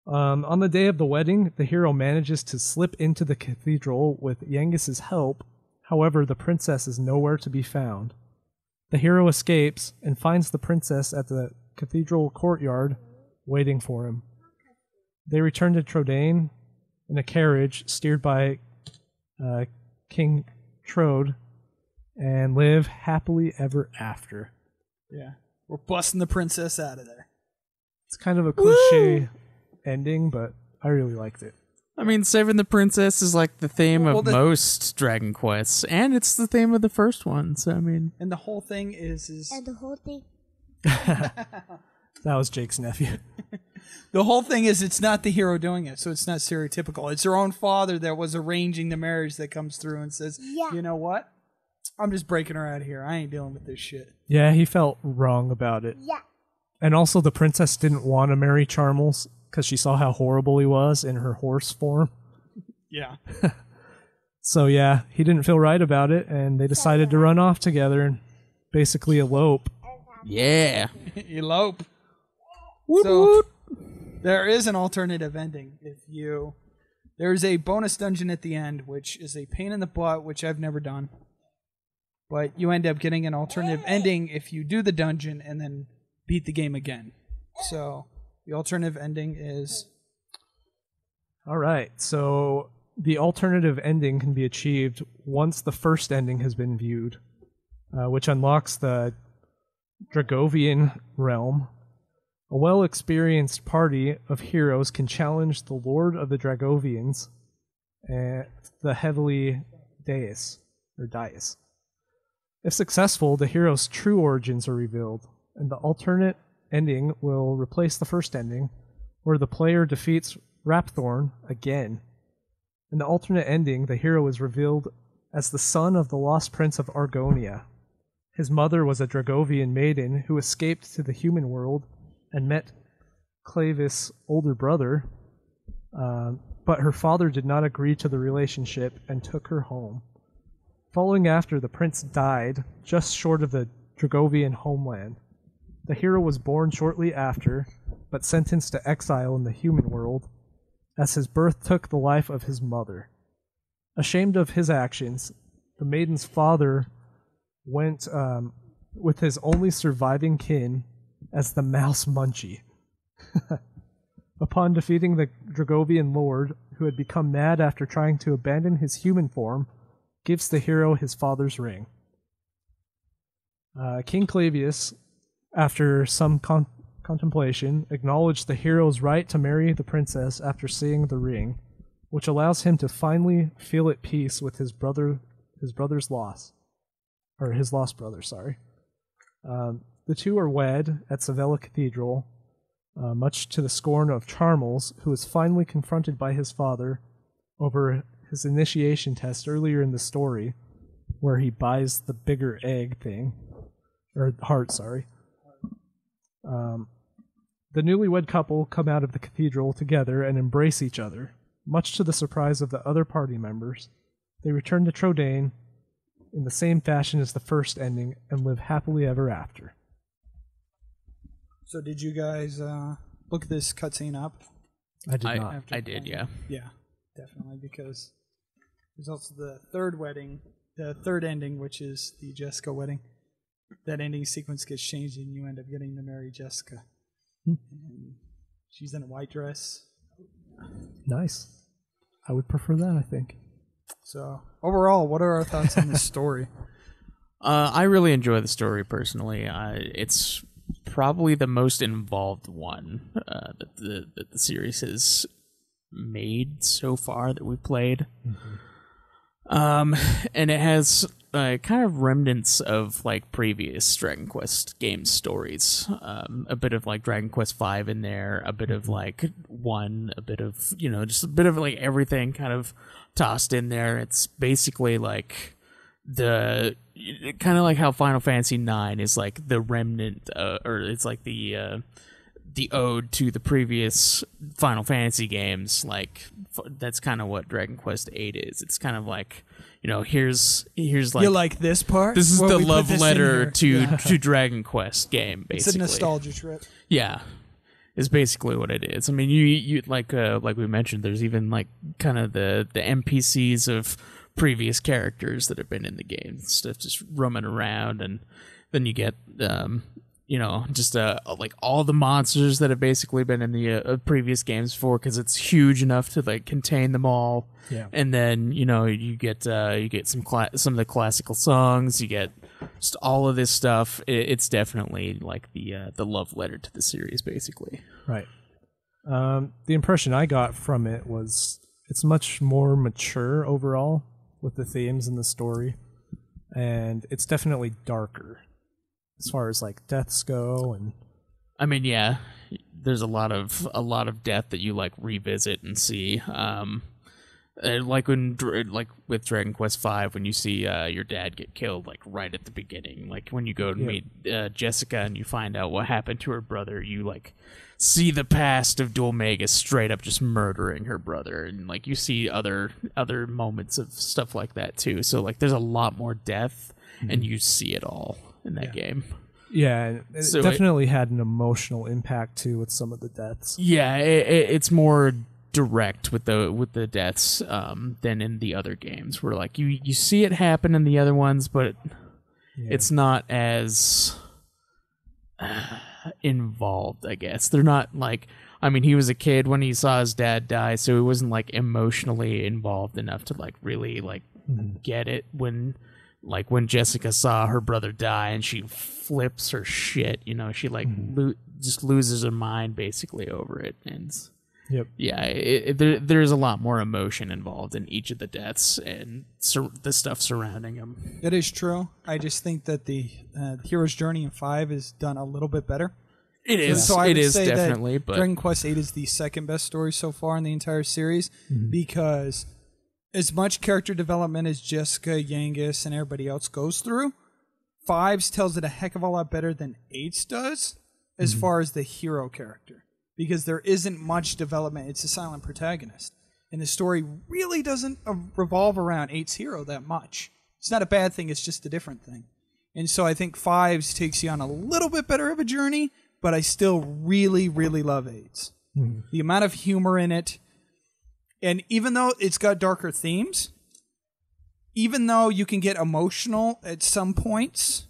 On the day of the wedding, the hero manages to slip into the cathedral with Yengis' help. However, the princess is nowhere to be found. The hero escapes and finds the princess at the cathedral courtyard waiting for him. They return to Trodain in a carriage steered by King Trode and live happily ever after. Yeah. We're busting the princess out of there. It's kind of a cliche ending, but I really liked it. I mean, saving the princess is like the theme of most Dragon Quests, and it's the theme of the first one, so I mean... And the whole thing is... And the whole thing... That was Jake's nephew. The whole thing is it's not the hero doing it, so it's not stereotypical. It's her own father that was arranging the marriage that comes through and says, you know what? I'm just breaking her out of here. I ain't dealing with this shit. Yeah, he felt wrong about it. Yeah. And also the princess didn't want to marry Charmles because she saw how horrible he was in her horse form. Yeah. So yeah, he didn't feel right about it, and they decided to run off together and basically elope. Yeah. Elope. Woot So woot. there is an alternative ending. There's a bonus dungeon at the end, which is a pain in the butt, which I've never done. But you end up getting an alternative ending if you do the dungeon and then beat the game again. So the alternative ending is... All right, so the alternative ending can be achieved once the first ending has been viewed, which unlocks the Dragovian realm. A well-experienced party of heroes can challenge the Lord of the Dragovians, the heavily Dais. If successful, the hero's true origins are revealed, and the alternate ending will replace the first ending, where the player defeats Rapthorn again. In the alternate ending, the hero is revealed as the son of the lost prince of Argonia. His mother was a Dragovian maiden who escaped to the human world and met Clavis' older brother, but her father did not agree to the relationship and took her home. Following after, the prince died just short of the Dragovian homeland. The hero was born shortly after, but sentenced to exile in the human world, as his birth took the life of his mother. Ashamed of his actions, the maiden's father went with his only surviving kin as the Mouse Munchie. Upon defeating the Dragovian lord, who had become mad after trying to abandon his human form, gives the hero his father's ring. King Clavius, after some contemplation, acknowledged the hero's right to marry the princess after seeing the ring, which allows him to finally feel at peace with his brother's loss. Or his lost brother, sorry. The two are wed at Sevilla Cathedral, much to the scorn of Charmles, who is finally confronted by his father over his initiation test earlier in the story, where he buys the bigger egg thing. Or heart, sorry. The newlywed couple come out of the cathedral together and embrace each other. Much to the surprise of the other party members, they return to Trodain in the same fashion as the first ending and live happily ever after. So did you guys look this cutscene up? I did not. I did, yeah. Yeah, definitely, because there's also the third ending, which is the Jessica wedding. That ending sequence gets changed and you end up getting to marry Jessica. And she's in a white dress. Nice. I would prefer that, I think. So, overall, what are our thoughts on this story? I really enjoy the story personally. It's probably the most involved one that the series has made so far that we've played. And it has kind of remnants of like previous Dragon Quest game stories. A bit of like Dragon Quest V in there, a bit of like 1, a bit of, just a bit of like everything kind of tossed in there. It's basically like kind of like how Final Fantasy IX is like the remnant, or it's like the ode to the previous Final Fantasy games. Like that's kind of what Dragon Quest VIII is. It's kind of like, here's like, you like this part? This is the love letter to to Dragon Quest game. Basically, it's a nostalgia trip. Yeah, is basically what it is. I mean, you like we mentioned, there's even like kind of the NPCs of previous characters that have been in the game, stuff just roaming around, and then you get just like all the monsters that have basically been in the previous games before, because it's huge enough to like contain them all. Yeah. And then you get some of the classical songs, you get just all of this stuff. It's definitely like the love letter to the series, basically. Right. The impression I got from it was it's much more mature overall with the themes and the story, and it's definitely darker as far as like deaths go. And I mean, yeah, there's a lot of death that you like revisit and see. Like with Dragon Quest V, when you see your dad get killed, like right at the beginning, like when you go and meet Jessica and you find out what happened to her brother, you like see the past of Dulmagus straight up just murdering her brother, and like you see other moments of stuff like that too. So like there's a lot more death, and you see it all in that game. Yeah, and it definitely had an emotional impact too with some of the deaths. Yeah, it's more direct with the deaths than in the other games, where like you see it happen in the other ones, but it's not as involved, I guess. They're not like, I mean, he was a kid when he saw his dad die, so he wasn't like emotionally involved enough to like really like get it when Jessica saw her brother die and she flips her shit, she like just loses her mind basically over it. And yeah, there's a lot more emotion involved in each of the deaths and the stuff surrounding them. It is true. I just think that the hero's journey in 5 is done a little bit better. It is. So I it would is say definitely. that But Dragon Quest VIII is the second best story so far in the entire series, because as much character development as Jessica, Yangus, and everybody else goes through, 5's tells it a heck of a lot better than 8's does as far as the hero character. Because there isn't much development. It's a silent protagonist. And the story really doesn't revolve around 8's hero that much. It's not a bad thing, it's just a different thing. And so I think 5's takes you on a little bit better of a journey, but I still really, really love 8's. The amount of humor in it, and even though it's got darker themes, even though you can get emotional at some points,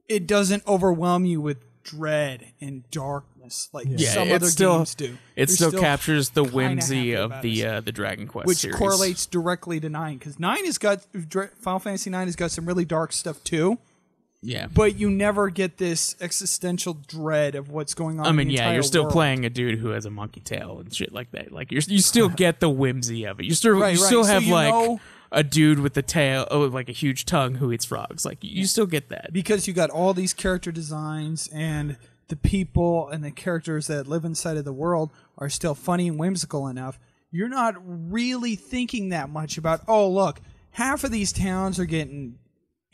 it doesn't overwhelm you with dread and darkness like some other games do. It still captures the whimsy of the Dragon Quest which series. correlates directly to 9, because 9 has got Final Fantasy 9 has got some really dark stuff too. Yeah, but you never get this existential dread of what's going on. I mean, in the entire you're still world. playing a dude who has a monkey tail and shit like that. Like you still get the whimsy of it. You still have So a dude with the tail, like a huge tongue who eats frogs. Like you still get that because you got all these character designs, and the people and the characters that live inside of the world are still funny and whimsical enough. You're not really thinking that much about, oh look, half of these towns are getting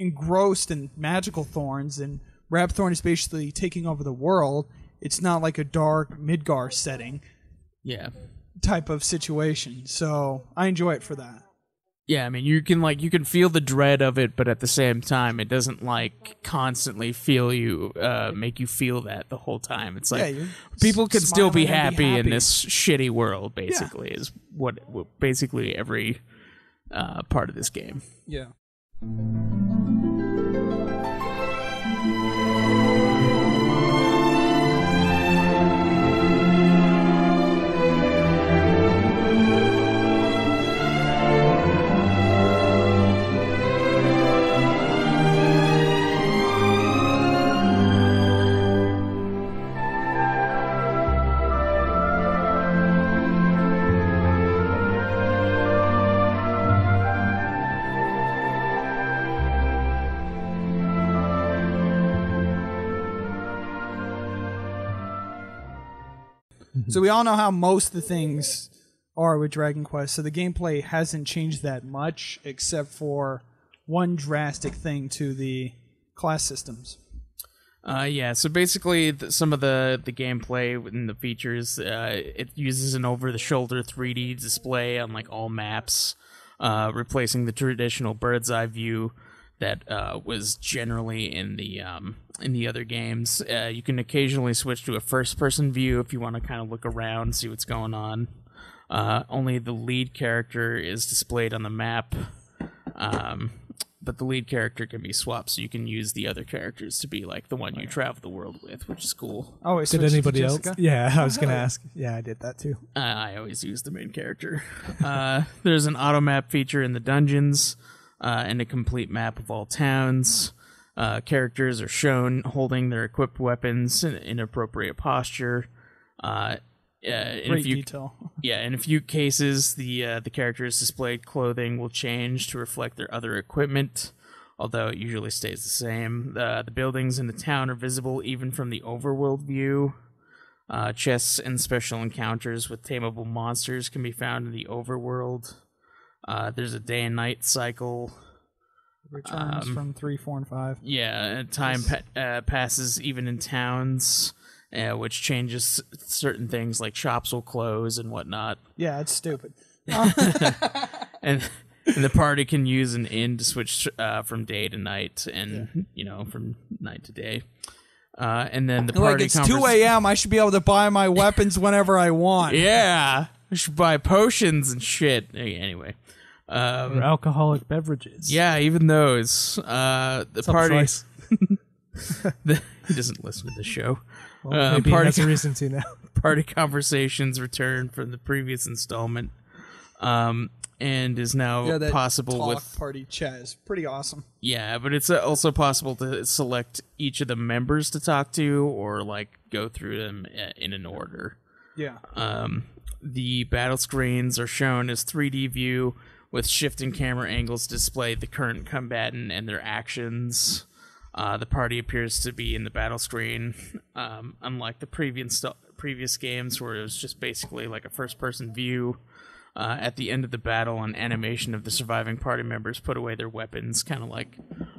engrossed in magical thorns, and Rabthorn is basically taking over the world, it's not like a dark Midgar setting Yeah. type of situation. So I enjoy it for that. Yeah, I mean, you can feel the dread of it, but at the same time, it doesn't like constantly make you feel that the whole time. It's like you're people can still be smiling and happy in this shitty world. Basically, is what basically every part of this game. Yeah. So we all know how most of the things are with Dragon Quest. So the gameplay hasn't changed that much, except for one drastic thing to the class systems. Yeah, so basically some of the gameplay and the features, it uses an over-the-shoulder 3D display on like all maps, replacing the traditional bird's eye view that was generally in the other games. You can occasionally switch to a first-person view if you want to kind of look around, see what's going on. Only the lead character is displayed on the map, but the lead character can be swapped, so you can use the other characters to be like the one you travel the world with, which is cool. Oh, did anybody else? Yeah, I was going to ask. Yeah, I did that too. I always use the main character. There's an auto map feature in the dungeons, and a complete map of all towns. Characters are shown holding their equipped weapons in appropriate posture. Great detail. Yeah, in a few cases, the characters' displayed clothing will change to reflect their other equipment, although it usually stays the same. The buildings in the town are visible even from the overworld view. Chests and special encounters with tameable monsters can be found in the overworld. There's a day and night cycle. Returns from 3, 4, and 5. Yeah, and time passes even in towns, which changes certain things like shops will close and whatnot. Yeah, it's stupid. And the party can use an inn to switch from day to night and, from night to day. And then the party... Like, it's 2 a.m., I should be able to buy my weapons whenever I want. Yeah, I should buy potions and shit. Anyway. Or alcoholic beverages. Yeah, even those. The party... He doesn't listen to the show. Well, maybe he has a reason to now. Party conversations return from the previous installment, and is now possible with party chat is pretty awesome. Yeah, but it's also possible to select each of the members to talk to, or like go through them in an order. Yeah. The battle screens are shown as 3D view with shifting camera angles to display the current combatant and their actions. The party appears to be in the battle screen, unlike the previous games where it was just basically like a first-person view. At the end of the battle, an animation of the surviving party members put away their weapons, kind of like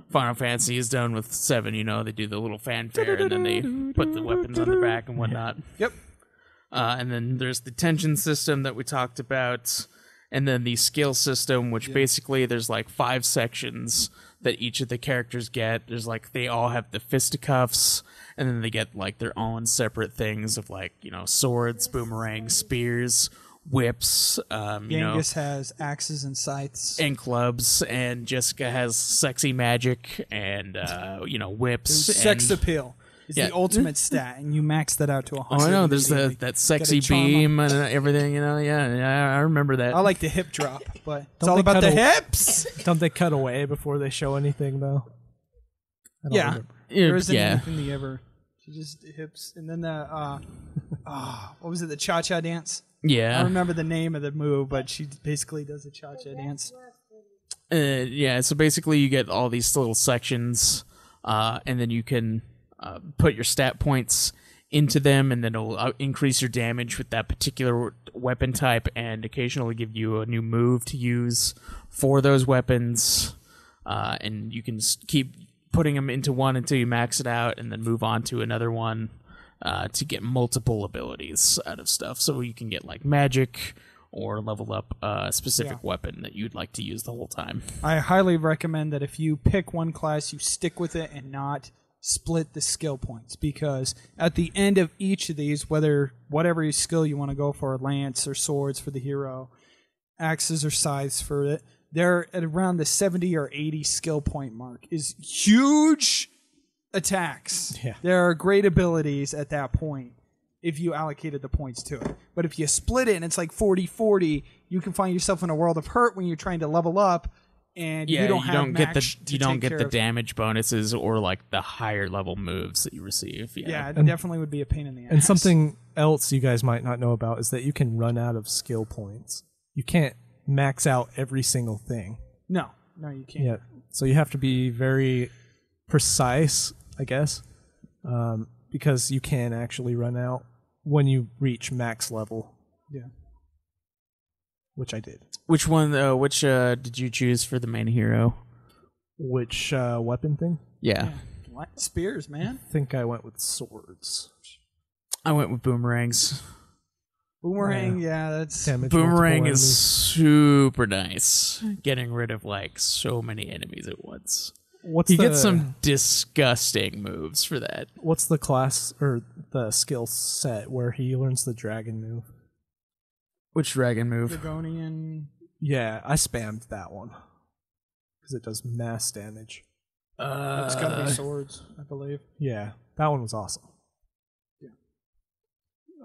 Final Fantasy has done with 7, they do the little fanfare and then they put the weapons on their back and whatnot. Yep. And then there's the tension system that we talked about, and then the skill system, which basically there's like 5 sections that each of the characters get. There's like, they all have the fisticuffs, and then they get like their own separate things of like, swords, boomerangs, spears, whips. Genghis has axes and scythes. And clubs, and Jessica has sexy magic and, whips. Sex appeal. It's the ultimate stat, and you max that out to 100. Oh, I know. There's that sexy beam and everything, Yeah, I remember that. I like the hip drop, but it's all about the hips. Don't they cut away before they show anything, though? Yeah. There isn't anything they ever... Just hips. And then the... what was it? The cha-cha dance? Yeah. I remember the name of the move, but she basically does a cha-cha dance. So basically you get all these little sections, and then you can... put your stat points into them, and then it'll increase your damage with that particular weapon type, and occasionally give you a new move to use for those weapons. And you can keep putting them into one until you max it out, and then move on to another one. to get multiple abilities out of stuff. So you can get like magic or level up a specific weapon that you'd like to use the whole time. I highly recommend that if you pick one class, you stick with it and not split the skill points, because at the end of each of these, whatever skill you want to go for, lance or swords for the hero, axes or scythes for it, they're at around the 70 or 80 skill point mark. Is huge attacks. Yeah. There are great abilities at that point if you allocated the points to it. But if you split it and it's like 40-40, you can find yourself in a world of hurt when you're trying to level up. And you don't get the damage bonuses or like the higher level moves that you receive. Yeah, it definitely would be a pain in the ass. And something else you guys might not know about is that you can run out of skill points. You can't max out every single thing. No, you can't. Yeah, so you have to be very precise, I guess, because you can actually run out when you reach max level. Yeah. Which I did. Which one? Which did you choose for the main hero? Which weapon thing? Yeah. Spears, man. I think I went with swords. I went with boomerangs. Boomerang, that's... Boomerang is super nice. Getting rid of like so many enemies at once. You get some disgusting moves for that. What's the class or the skill set where he learns the dragon move? Which dragon move? Dragonian. Yeah, I spammed that one because it does mass damage. It's got to be swords, I believe. Yeah, that one was awesome.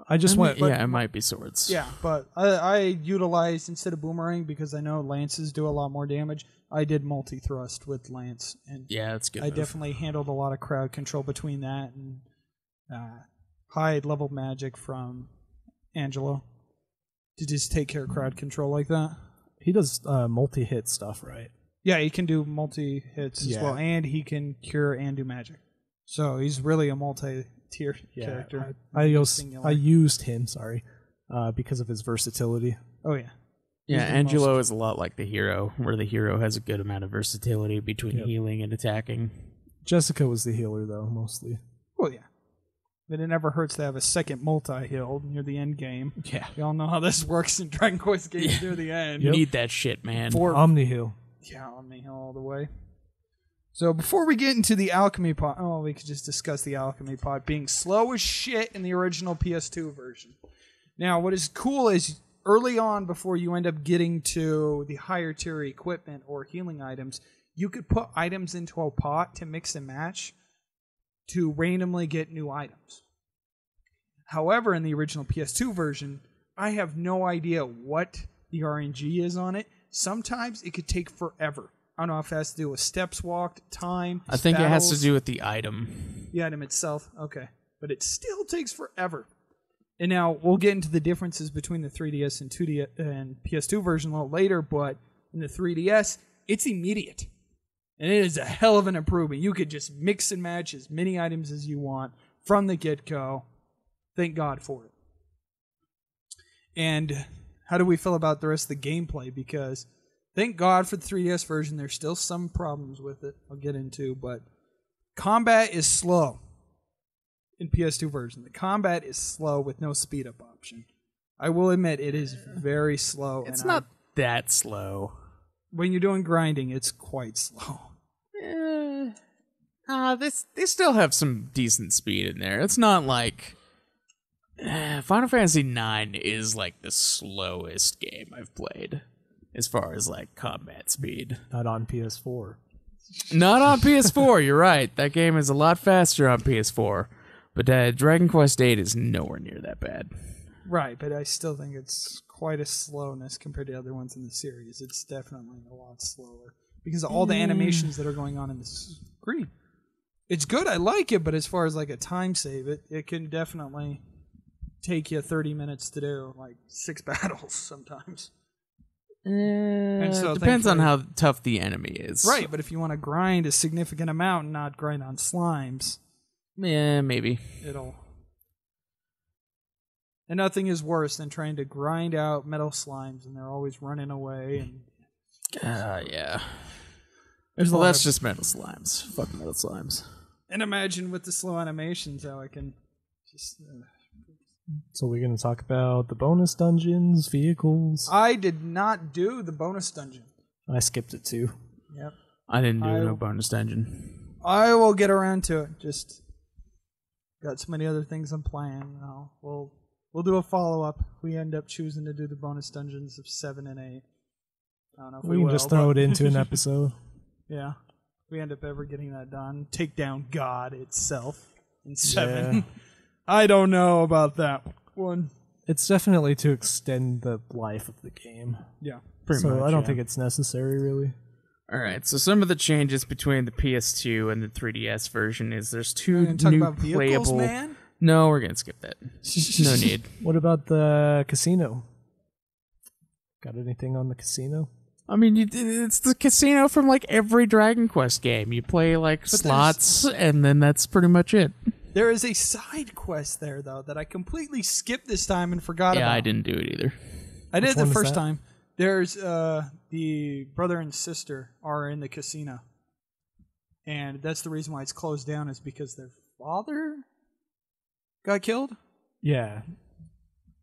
Yeah, it might be swords. Yeah, but I utilized, instead of boomerang, because I know lances do a lot more damage, I did multi-thrust with lance. And yeah, that's good. I definitely handled a lot of crowd control between that and high-level magic from Angelo to just take care of crowd control like that. He does multi-hit stuff, right? Yeah, he can do multi-hits as well, and he can cure and do magic. So he's really a multi-tier character. I used him, because of his versatility. Oh, yeah. Yeah, Angelo is a lot like the hero, where the hero has a good amount of versatility between healing and attacking. Jessica was the healer, though, mostly. Well, yeah. But it never hurts to have a second multi-heal near the end game. Yeah. You all know how this works in Dragon Quest games near the end. You need that shit, man. Omni-heal. Yeah, Omni-heal all the way. So before we get into the alchemy pot, we could just discuss the alchemy pot being slow as shit in the original PS2 version. Now, what is cool is early on, before you end up getting to the higher tier equipment or healing items, you could put items into a pot to mix and match to randomly get new items. However, in the original PS2 version, I have no idea what the RNG is on it. Sometimes it could take forever. I don't know if it has to do with steps walked, time, I think battles. It has to do with the item. The item itself, okay. But it still takes forever. And now, we'll get into the differences between the 3DS and 2D and PS2 version a little later, but in the 3DS, it's immediate. And it is a hell of an improvement. You could just mix and match as many items as you want from the get-go. Thank God for it. And how do we feel about the rest of the gameplay? Because thank God for the 3DS version. There's still some problems with it I'll get into, but combat is slow in PS2 version. The combat is slow with no speed-up option. I will admit it is very slow. It's not that slow. When you're doing grinding, it's quite slow. They still have some decent speed in there. It's not like... Final Fantasy IX is like the slowest game I've played as far as like combat speed. Not on PS4. Not on PS4, you're right. That game is a lot faster on PS4. But Dragon Quest VIII is nowhere near that bad. Right, but I still think it's quite a slowness compared to other ones in the series. It's definitely a lot slower because of all the animations that are going on in the screen. It's good, I like it, but as far as like a time save, it can definitely take you 30 minutes to do like 6 battles sometimes. And so depends on how tough the enemy is. Right, but if you want to grind a significant amount and not grind on slimes, yeah, maybe. And nothing is worse than trying to grind out metal slimes and they're always running away. And yeah. Well, that's just metal slimes. Fuck metal slimes. And imagine with the slow animations how I can Just. So we're going to talk about the bonus dungeons, vehicles. I did not do the bonus dungeon. I skipped it too. Yep. I didn't do no bonus dungeon. I will get around to it. Just got so many other things I'm playing. We'll do a follow-up. We end up choosing to do the bonus dungeons of 7 and 8. I don't know if We can just throw it into an episode. Yeah. If we end up ever getting that done. Take down God itself in 7. Yeah. I don't know about that one. It's definitely to extend the life of the game. Yeah. Pretty much, I don't think it's necessary, really. All right, so some of the changes between the PS2 and the 3DS version is there's two new talk about vehicles, playable... man? No, we're going to skip that. No need. What about the casino? Got anything on the casino? I mean, it's the casino from like every Dragon Quest game. You play like slots, and then that's pretty much it. There is a side quest there, though, that I completely skipped this time and forgot about. Yeah, I didn't do it either. I did it the first time. There's the brother and sister are in the casino. And that's the reason why it's closed down is because their father got killed. Yeah.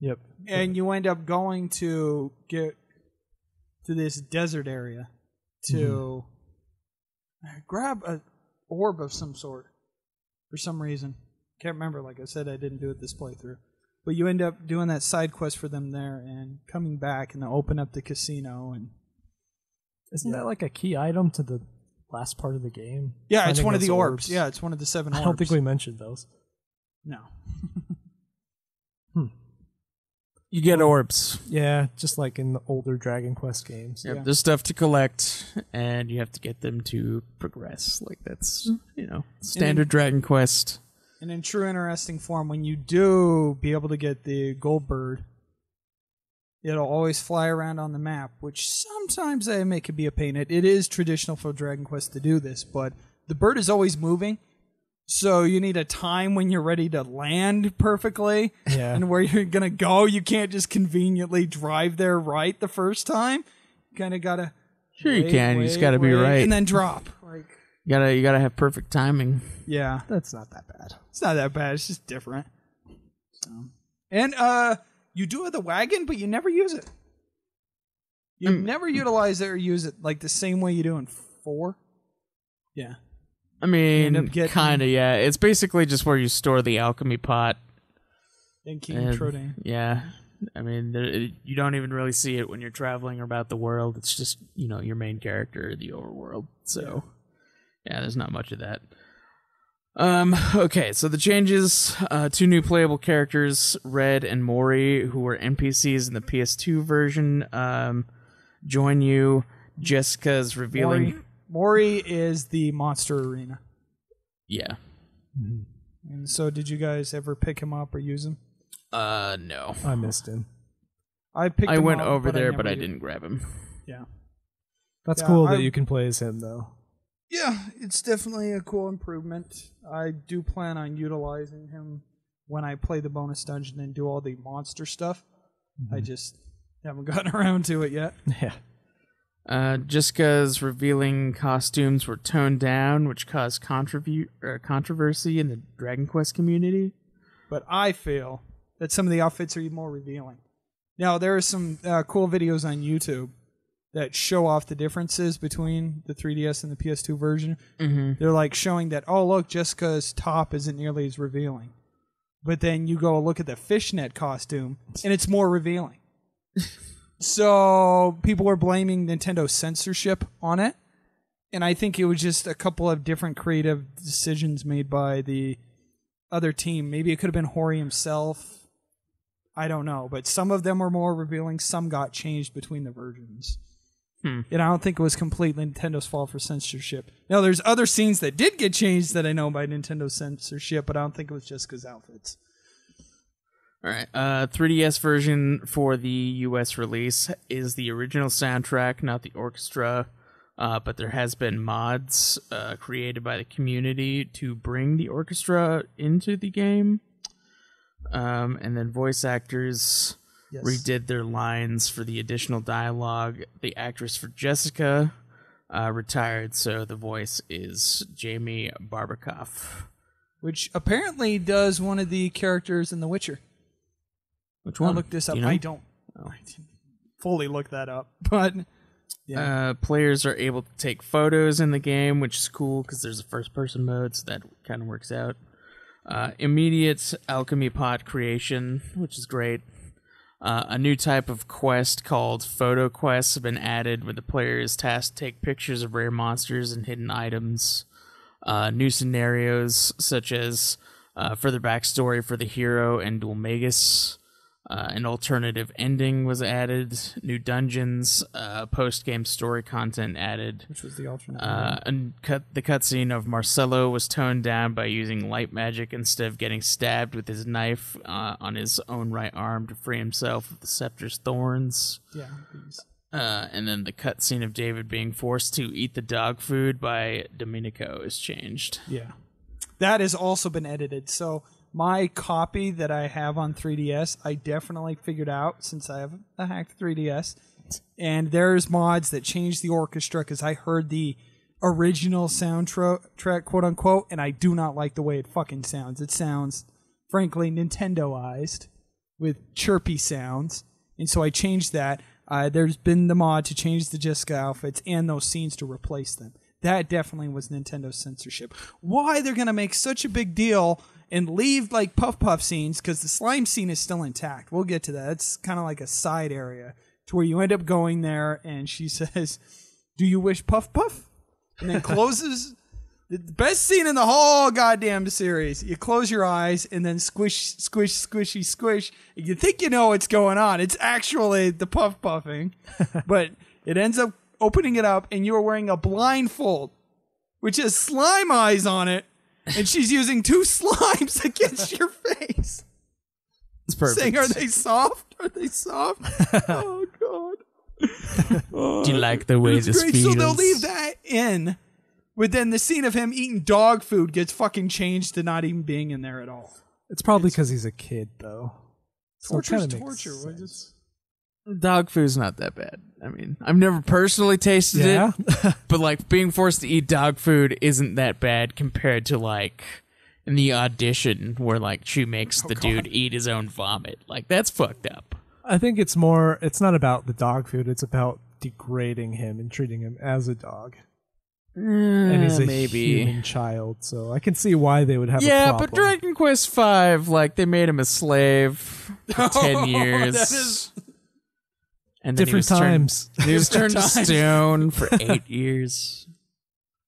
Yep. And you end up going to get to this desert area to grab an orb of some sort for some reason. Can't remember. Like I said, I didn't do it this playthrough. But you end up doing that side quest for them there and coming back and they open up the casino. And isn't that like a key item to the last part of the game? Yeah, it's one of the orbs. Yeah, it's one of the 7 orbs. I don't think we mentioned those. No. You get orbs. Yeah, just like in the older Dragon Quest games. Yep, there's stuff to collect, and you have to get them to progress. Like, that's, standard Dragon Quest. And in true interesting form, when you do be able to get the gold bird, it'll always fly around on the map, which sometimes I make it be a pain. It is traditional for Dragon Quest to do this, but the bird is always moving. So you need a time when you're ready to land perfectly. Yeah. And where you're going to go. You can't just conveniently drive there right the first time. You kind of got to... Sure you can. You just got to be right. And then drop. Like, you gotta have perfect timing. Yeah. That's not that bad. It's not that bad. It's just different. So. And you do have the wagon, but you never use it. You never utilize it or use it like the same way you do in 4. Yeah. I mean, kind of, yeah. It's basically just where you store the alchemy pot. And King Trodan. Yeah. I mean, you don't even really see it when you're traveling about the world. It's just, your main character, the overworld. So, yeah, there's not much of that. Okay, so the changes, 2 new playable characters, Red and Mori, who were NPCs in the PS2 version, join you. Jessica's revealing... Mori is the monster arena. Yeah. Mm-hmm. And so did you guys ever pick him up or use him? No. I missed him. I went over there, but I didn't grab him. Yeah. That's cool that you can play as him, though. Yeah, it's definitely a cool improvement. I do plan on utilizing him when I play the bonus dungeon and do all the monster stuff. Mm-hmm. I just haven't gotten around to it yet. Yeah. Jessica's revealing costumes were toned down, which caused controversy in the Dragon Quest community. But I feel that some of the outfits are even more revealing. Now, there are some cool videos on YouTube that show off the differences between the 3DS and the PS2 version. Mm-hmm. They're like showing that, oh, look, Jessica's top isn't nearly as revealing. But then you go look at the fishnet costume, and it's more revealing. So people were blaming Nintendo censorship on it. And I think it was just a couple of different creative decisions made by the other team. Maybe it could have been Hori himself. I don't know. But some of them were more revealing. Some got changed between the versions. And I don't think it was completely Nintendo's fault for censorship. Now, there's other scenes that did get changed that I know by Nintendo censorship, but I don't think it was just because outfits. All right. 3DS version for the US release is the original soundtrack, not the orchestra. But there has been mods created by the community to bring the orchestra into the game. And then voice actors redid their lines for the additional dialogue. The actress for Jessica retired, so the voice is Jamie Barbakoff. which apparently does one of the characters in The Witcher. Which one? I looked this up. Do you know? I didn't fully look that up, but yeah. Players are able to take photos in the game, which is cool because there's a first-person mode, so that kind of works out. Immediate alchemy pot creation, which is great. A new type of quest called photo quests have been added, where the player is tasked to take pictures of rare monsters and hidden items. New scenarios, such as further backstory for the hero and Dual Magus. An alternative ending was added. New dungeons, post-game story content added. Which was the alternate. The cutscene of Marcello was toned down by using light magic instead of getting stabbed with his knife on his own right arm to free himself of the scepter's thorns. Yeah. And then the cutscene of David being forced to eat the dog food by Domenico is changed. Yeah. That has also been edited. So my copy that I have on 3DS, I definitely figured out since I have a hacked 3DS. And there's mods that change the orchestra because I heard the original soundtrack, quote unquote, and I do not like the way it fucking sounds. It sounds, frankly, Nintendo-ized with chirpy sounds. And so I changed that. There's been the mod to change the Jessica outfits and those scenes to replace them. That definitely was Nintendo censorship. Why they're going to make such a big deal and leave like Puff scenes, because the slime scene is still intact. We'll get to that. It's kind of like a side area to where you end up going there and she says, "Do you wish Puff?" And then closes. The best scene in the whole goddamn series. You close your eyes and then squish, squish, squishy, squish. You think you know what's going on. It's actually the puffing. But it ends up opening it up and you're wearing a blindfold, which has slime eyes on it. And she's using two slimes against your face. It's perfect. Saying, "Are they soft? Are they soft?" Oh, God. Do you like the way this great. feels? So they'll leave that in. But then the scene of him eating dog food gets fucking changed to not even being in there at all. It's probably because he's a kid, though. So it Torture's kinda makes torture. sense. Dog food's not that bad. I mean, I've never personally tasted it, but like being forced to eat dog food isn't that bad compared to like in the audition where like she makes the dude eat his own vomit. Like that's fucked up. I think it's not about the dog food, it's about degrading him and treating him as a dog. And he's a human child, so I can see why they would have a problem. But Dragon Quest V, like they made him a slave for 10 years. That is and then different times. He was turned to stone for 8 years.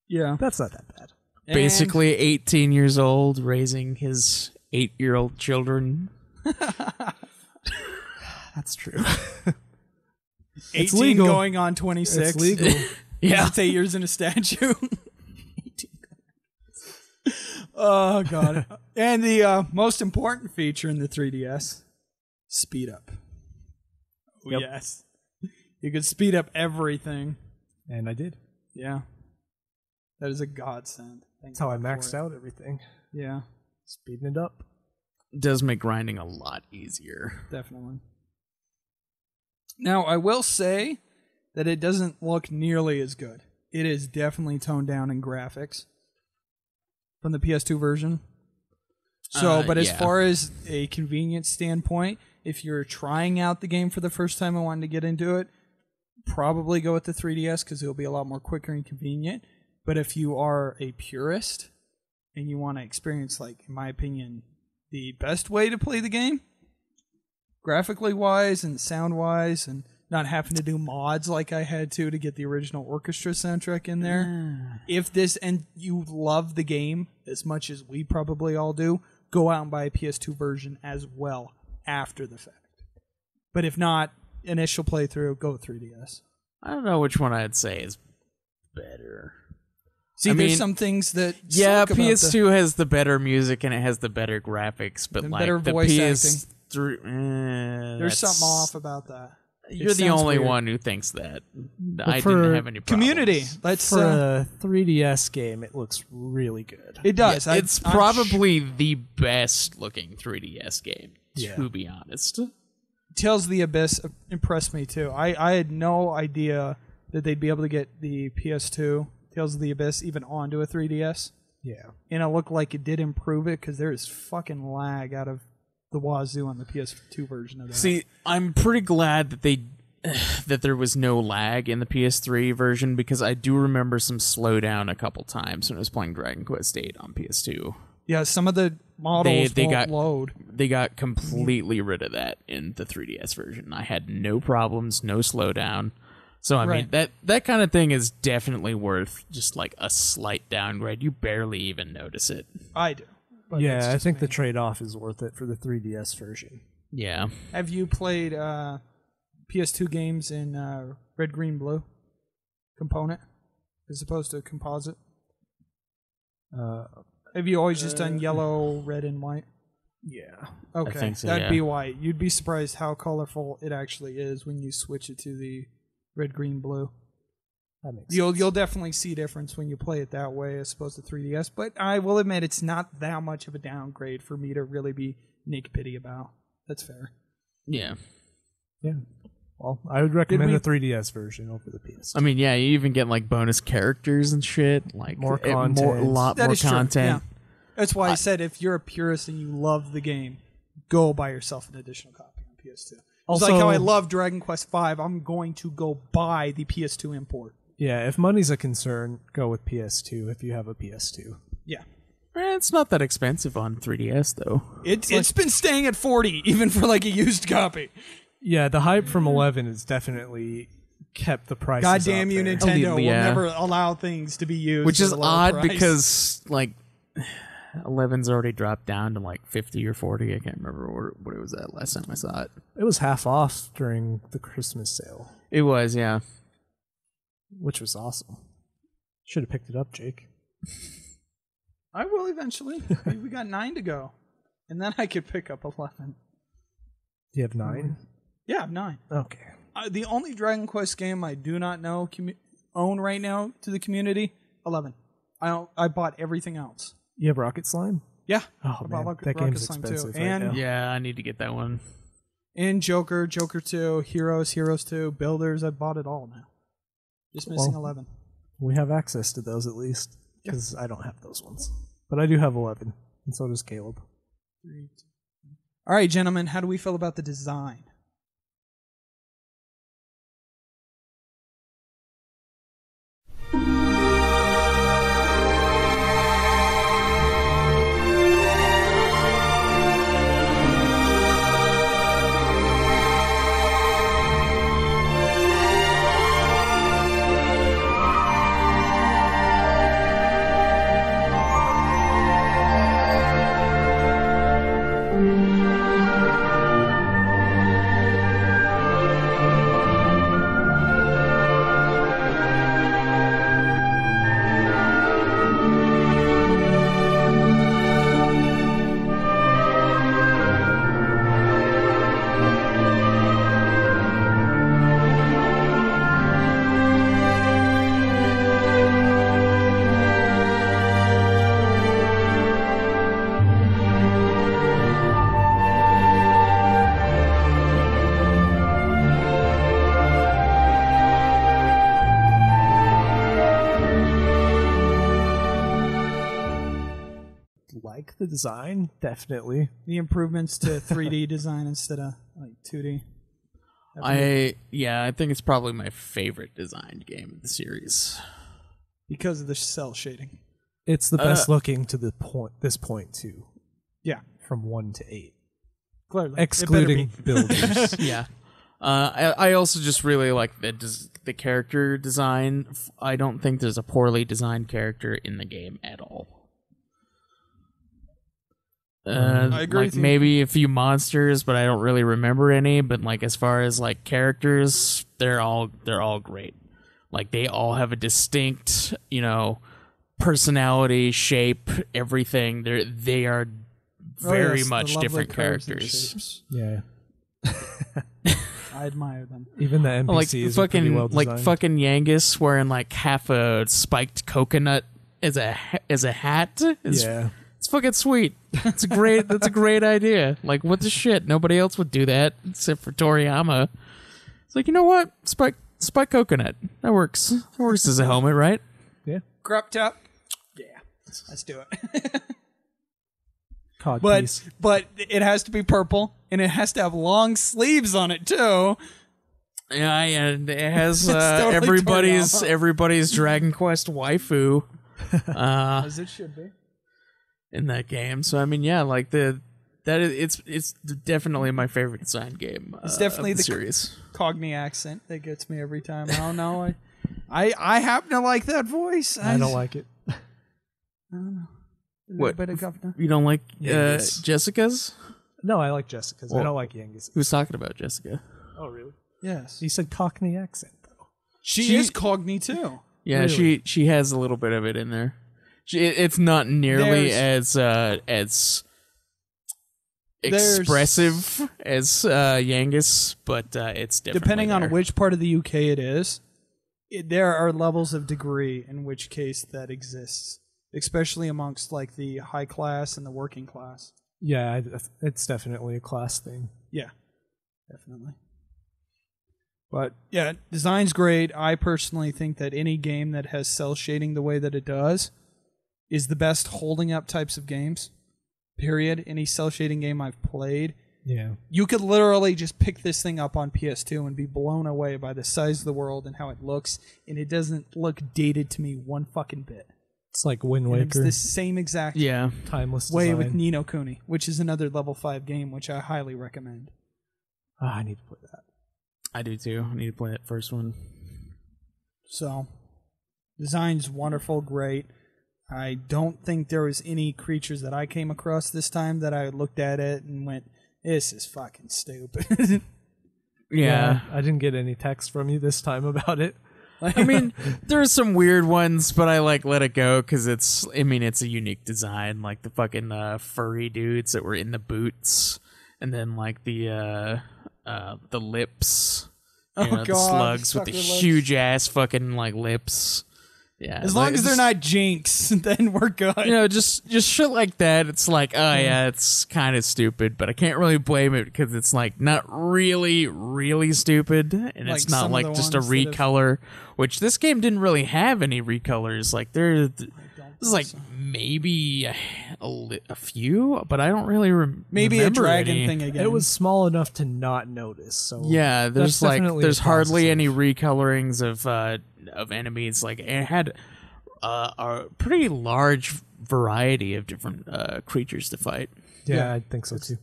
Yeah. That's not that bad. Basically 18 years old, raising his 8-year-old children. That's true. 18 legal. going on 26. It's legal. Yeah. It's 8 years in a statue. Oh, God. And the most important feature in the 3DS, speed up. Oh, Yep. yes. You could speed up everything. And I did. Yeah. That is a godsend. That's how I maxed out everything. Yeah, Speeding it up. It does make grinding a lot easier. definitely. Now, I will say that it doesn't look nearly as good. It is definitely toned down in graphics from the PS2 version. So, but as yeah. far as a convenience standpoint, if you're trying out the game for the first time and wanting to get into it, probably go with the 3DS because it'll be a lot more quicker and convenient. But if you are a purist and you want to experience, like, in my opinion, the best way to play the game, graphically wise and sound wise, and not having to do mods like I had to get the original orchestra soundtrack in there. If this, and you love the game as much as we probably all do, go out and buy a PS2 version as well after the fact. But if not, initial playthrough, go with 3DS. I don't know which one I'd say is better. See, I there's mean, some things that Yeah, suck about PS2 has the better music and it has the better graphics, but And like better the voice PS3, there's something off about that. You're It the sounds only weird. one who thinks that. I for didn't have any problems. Community. Let's For a 3DS game, it looks really good. it does. Yeah, it's probably the best looking 3DS game, Yeah. to be honest. Tales of the Abyss impressed me too. I had no idea that they'd be able to get the PS2 Tales of the Abyss even onto a 3DS. Yeah. And it looked like it did improve it because there is fucking lag out of the wazoo on the PS2 version of that. See, I'm pretty glad that there was no lag in the PS3 version, because I do remember some slowdown a couple times when I was playing Dragon Quest VIII on PS2. Yeah, some of the models won't load. They got completely rid of that in the 3DS version. I had no problems, no slowdown. So, I mean, that kind of thing is definitely worth just like a slight downgrade. You barely even notice it. I do. But Yeah, I think the trade-off is worth it for the 3DS version. Yeah. Have you played PS2 games in red, green, blue component as opposed to composite? Have you always just done yellow, red, and white? Yeah. Okay, I think so, that'd yeah. be white. You'd be surprised how colorful it actually is when you switch it to the red, green, blue. That makes You'll definitely see a difference when you play it that way as opposed to 3DS. But I will admit it's not that much of a downgrade for me to really be nitpicky about. That's fair. Yeah. Yeah. Well, I would recommend the 3DS version over the PS. I mean, yeah, you even get like bonus characters and shit, like More content. a lot That more is true, content. yeah. That's why I said if you're a purist and you love the game, go buy yourself an additional copy on PS2. It's Also- like how I love Dragon Quest V. I'm going to go buy the PS2 import. Yeah, if money's a concern, go with PS2 if you have a PS2. Yeah. It's not that expensive on 3DS though. It's been staying at 40 even for like a used copy. Yeah, the hype from 11 has definitely kept the prices Goddamn up you, there. Nintendo will Yeah. never allow things to be used. Which at is a lower odd price. because like 11's already dropped down to like 50 or 40. I can't remember what it was at last time I saw it. It was half off during the Christmas sale, It was, yeah. which was awesome. Should have picked it up, Jake. I will eventually. We got 9 to go, and then I could pick up 11. Do you have 9? Yeah, I have 9. Okay. The only Dragon Quest game I do not know own right now to the community, 11. I bought everything else. You have Rocket Slime? Yeah. Oh, I bought man. Rocket That game's Slime expensive too. right And now. Yeah, I need to get that one. And Joker 2, Heroes 2, Builders. I bought it all now. Just missing Well, 11. We have access to those at least, because I don't have those ones. But I do have 11, and so does Caleb. 3, 2. All right, gentlemen, how do we feel about the design? Like the design? Definitely. The improvements to 3D design instead of like 2D. I think it's probably my favorite designed game of the series. Because of the cell shading. It's the best looking to this point, too, Yeah, from 1 to 8. clearly. Excluding It better be. builders. Yeah. I also just really like the character design. I don't think there's a poorly designed character in the game at all. I agree like with you. maybe a few monsters, but I don't really remember any. But like as far as like characters, they're all great. Like they all have a distinct, personality, shape, everything. They are very yes, the much lovely different curves and characters. shapes. Yeah. I admire them. Even the NPCs Like are pretty fucking well designed. fucking Yangus wearing like half a spiked coconut as a hat. Yeah. It's fucking sweet. That's a great idea. Like, what the shit? Nobody else would do that except for Toriyama. It's like, you know what? Spike coconut. That works. That works as a helmet, right? Yeah. Crop top. Yeah. Jesus. Let's do it. Cod but piece. but it has to be purple, and it has to have long sleeves on it too. Yeah, and it has totally everybody's Dragon Quest waifu As it should be. in that game. So I mean, yeah, like it's definitely my favorite design game. It's definitely of the the series. Cockney accent that gets me every time. I don't know. I happen to like that voice. I don't like it. I don't know. What? Bit of governor. You don't like Yes. Jessica's? No, I like Jessica's. I Well, don't like Yankees. Who's talking about Jessica? Oh, really? Yes. You said Cockney accent, though. She is Cockney too. Yeah, Really? she has a little bit of it in there. It's not nearly There's- as expressive as Yangus, but it's definitely Depending there. on which part of the UK it is, there are levels of degree in which case that exists, especially amongst like the high class and the working class. Yeah, it's definitely a class thing. Yeah, definitely. But yeah, design's great. I personally think that any game that has cell shading the way that it does is the best holding up types of games. Period. Any cell shading game I've played. Yeah. You could literally just pick this thing up on PS2 and be blown away by the size of the world and how it looks, and it doesn't look dated to me one fucking bit. It's like Wind And it's Waker. the same exact Yeah. Timeless way design. with Ni no Kuni, which is another level 5 game, which I highly recommend. I need to play that. I do too. I need to play that first one. So, design's wonderful, great. I don't think there was any creatures that I came across this time that I looked at it and went, this is fucking stupid. Yeah. I didn't get any text from you this time about it. I mean, there's some weird ones, but I like let it go because it's a unique design, like the fucking furry dudes that were in the boots, and then like the lips, Oh, the God, slugs with the sucker lips. huge ass fucking like lips. Yeah, As long as they're not Jinx, then we're good. just shit like that. It's like, oh yeah, it's kind of stupid, but I can't really blame it because it's like not really stupid, and Like it's not some of like the just a ones that have- recolor. Which this game didn't really have any recolors. Like this is like maybe a few, but I don't really Maybe a remember dragon any. thing again. It was small enough to not notice. So Yeah, that's definitely there's a hardly positive. any recolorings of enemies. Like it had a pretty large variety of different creatures to fight. Yeah, I think so too.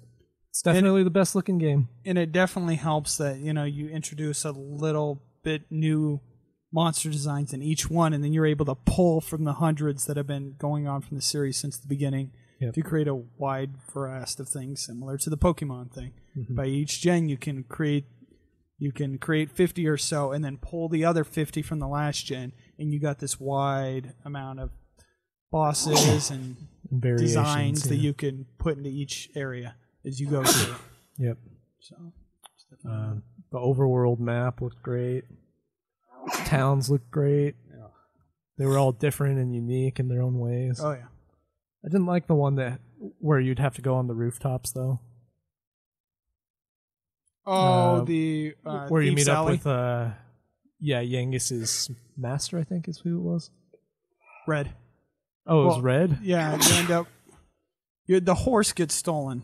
It's definitely the best looking game. And it definitely helps that, you introduce a little bit new monster designs in each one, and then you're able to pull from the hundreds that have been going on from the series since the beginning Yep. to create a wide variety of things similar to the Pokemon thing. By each gen, you can create 50 or so, and then pull the other 50 from the last gen, and you got this wide amount of bosses and Variations, designs that yeah. you can put into each area as you go through. Yep. So, The overworld map looked great. Towns looked great. They were all different and unique in their own ways. oh yeah. I didn't like the one where you'd have to go on the rooftops though. Oh, the Where you Thieves meet Alley? up with Yangus's master, I think is who it was. Red. Oh, it was Well, Red? Yeah, you end up. The horse gets stolen.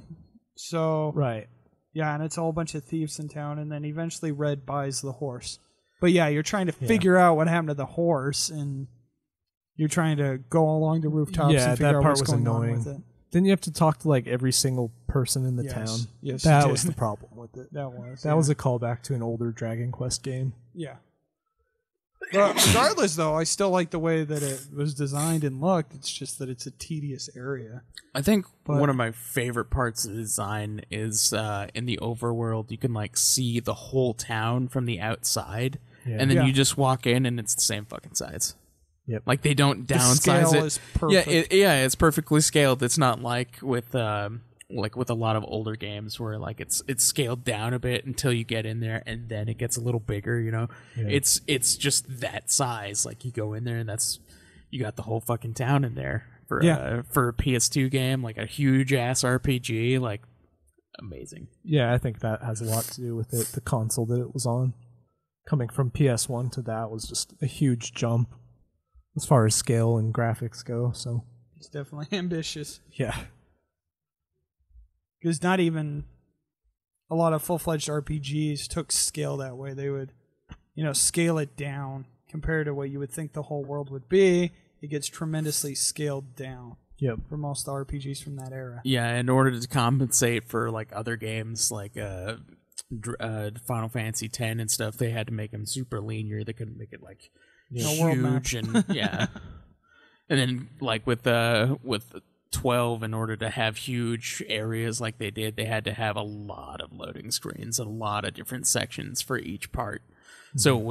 So Right. yeah, and it's a whole bunch of thieves in town, and then eventually Red buys the horse. But yeah, you're trying to figure out what happened to the horse, and you're trying to go along the rooftops Yeah, and figure that out part what's was going on annoying. with it. Didn't you have to talk to like every single person in the Yes. town? Yes, you That did. was the problem with it. That was. That was a callback to an older Dragon Quest game. Yeah. But regardless, though, I still like the way that it was designed and looked. It's just that it's a tedious area. I think But- one of my favorite parts of the design is in the overworld. You can like see the whole town from the outside, Yeah. and then Yeah. you just walk in, and it's the same fucking size. Yep. Like they don't The downsize scale it. is perfect. Yeah, it's perfectly scaled. It's not like with a lot of older games where like it's scaled down a bit until you get in there, and then it gets a little bigger. Yeah. It's just that size. Like you go in there, and you got the whole fucking town in there for a PS2 game, like a huge ass RPG. Like amazing. Yeah, I think that has a lot to do with it. The console that it was on. Coming from PS1 to that was just a huge jump as far as scale and graphics go. So It's definitely ambitious. Yeah. Because not even a lot of full-fledged RPGs took scale that way. They would, scale it down compared to what you would think the whole world would be. It gets tremendously scaled down. Yep. For most RPGs from that era. Yeah, in order to compensate for like other games like Final Fantasy X and stuff, they had to make them super linear. They couldn't make it like huge and yeah. And then like with 12, in order to have huge areas like they did, they had to have a lot of loading screens, a lot of different sections for each part. So it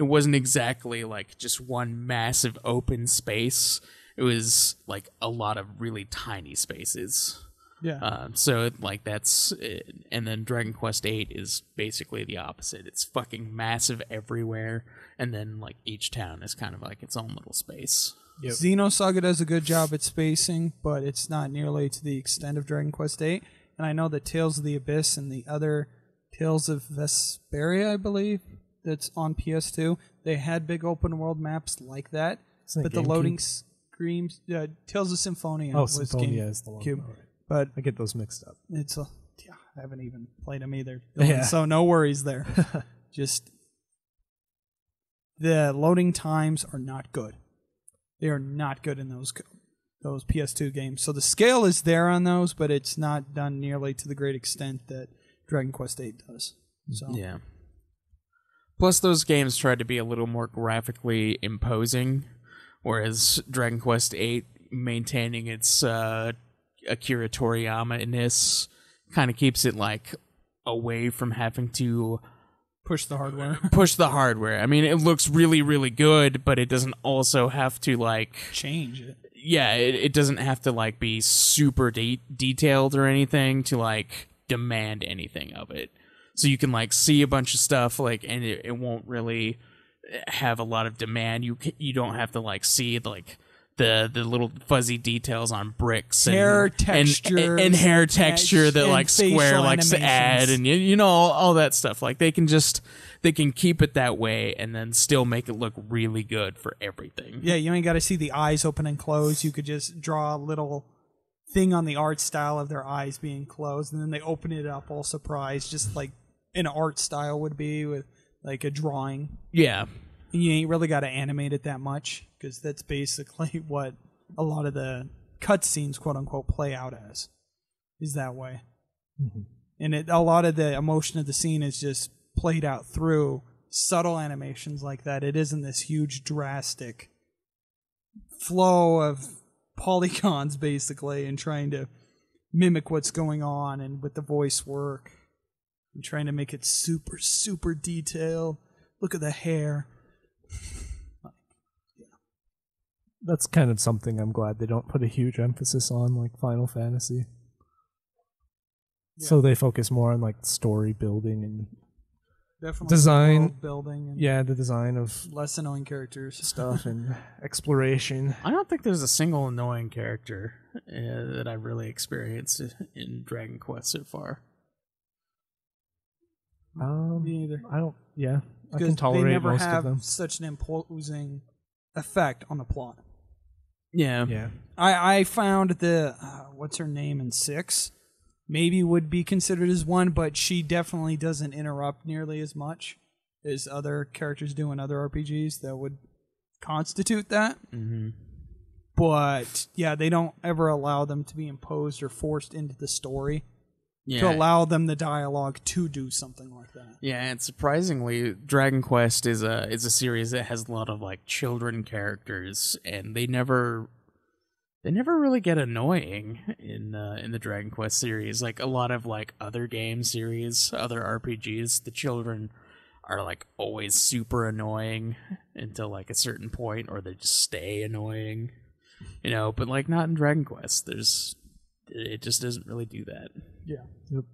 wasn't exactly like just one massive open space. It was like a lot of really tiny spaces. Yeah. So that's it. And then Dragon Quest VIII is basically the opposite. It's fucking massive everywhere, and then like each town is kind of like its own little space. Yep. Xenosaga does a good job at spacing, but it's not nearly to the extent of Dragon Quest VIII. And I know that Tales of the Abyss and the other Tales of Vesperia, I believe, that's on PS2, they had big open world maps like that, but the loading screens, Tales of Symphonia was Symphonia is the one. Cube. Right. But I get those mixed up. I haven't even played them either. Yeah. So no worries there. Just the loading times are not good. They are not good in those PS2 games. So the scale is there on those, but it's not done nearly to the great extent that Dragon Quest VIII does. So yeah. Plus, those games tried to be a little more graphically imposing, whereas Dragon Quest VIII, maintaining its Akira Toriyama-ness, kind of keeps it like away from having to push the hardware. I mean, it looks really, really good, but it doesn't also have to like change it. Yeah, it doesn't have to like be super detailed or anything to like demand anything of it. So you can like see a bunch of stuff like, and it won't really have a lot of demand. You don't have to like see like the little fuzzy details on bricks and hair texture and hair texture that like Square likes to add, and all that stuff. Like they can keep it that way and then still make it look really good for everything. Yeah, you ain't got to see the eyes open and close. You could just draw a little thing on the art style of their eyes being closed, and then they open it up all surprised, just like an art style would be with like a drawing. Yeah. And you ain't really got to animate it that much, because that's basically what a lot of the cutscenes, quote unquote, play out as, is that way. Mm-hmm. And a lot of the emotion of the scene is just played out through subtle animations like that. It isn't this huge, drastic flow of polygons, basically, and trying to mimic what's going on, and with the voice work, and trying to make it super, super detailed. Look at the hair. That's kind of something I'm glad they don't put a huge emphasis on, like Final Fantasy. Yeah. So they focus more on like story building and definitely design world building. And the design of less annoying characters stuff and exploration. I don't think there's a single annoying character that I've really experienced in Dragon Quest so far. Me either. I don't. Yeah, I can tolerate most of them. They never have such an imposing effect on the plot. Yeah. Yeah. I found the what's her name in 6 maybe would be considered as one, but she definitely doesn't interrupt nearly as much as other characters do in other RPGs that would constitute that. Mm-hmm. But yeah, they don't ever allow them to be imposed or forced into the story. Yeah. To allow them the dialogue to do something like that. Yeah, and surprisingly, Dragon Quest is a series that has a lot of like children characters, and they never really get annoying in the Dragon Quest series. Like a lot of like other game series, other RPGs, the children are like always super annoying until like a certain point, or they just stay annoying. But like not in Dragon Quest. It just doesn't really do that. Yeah. Yep.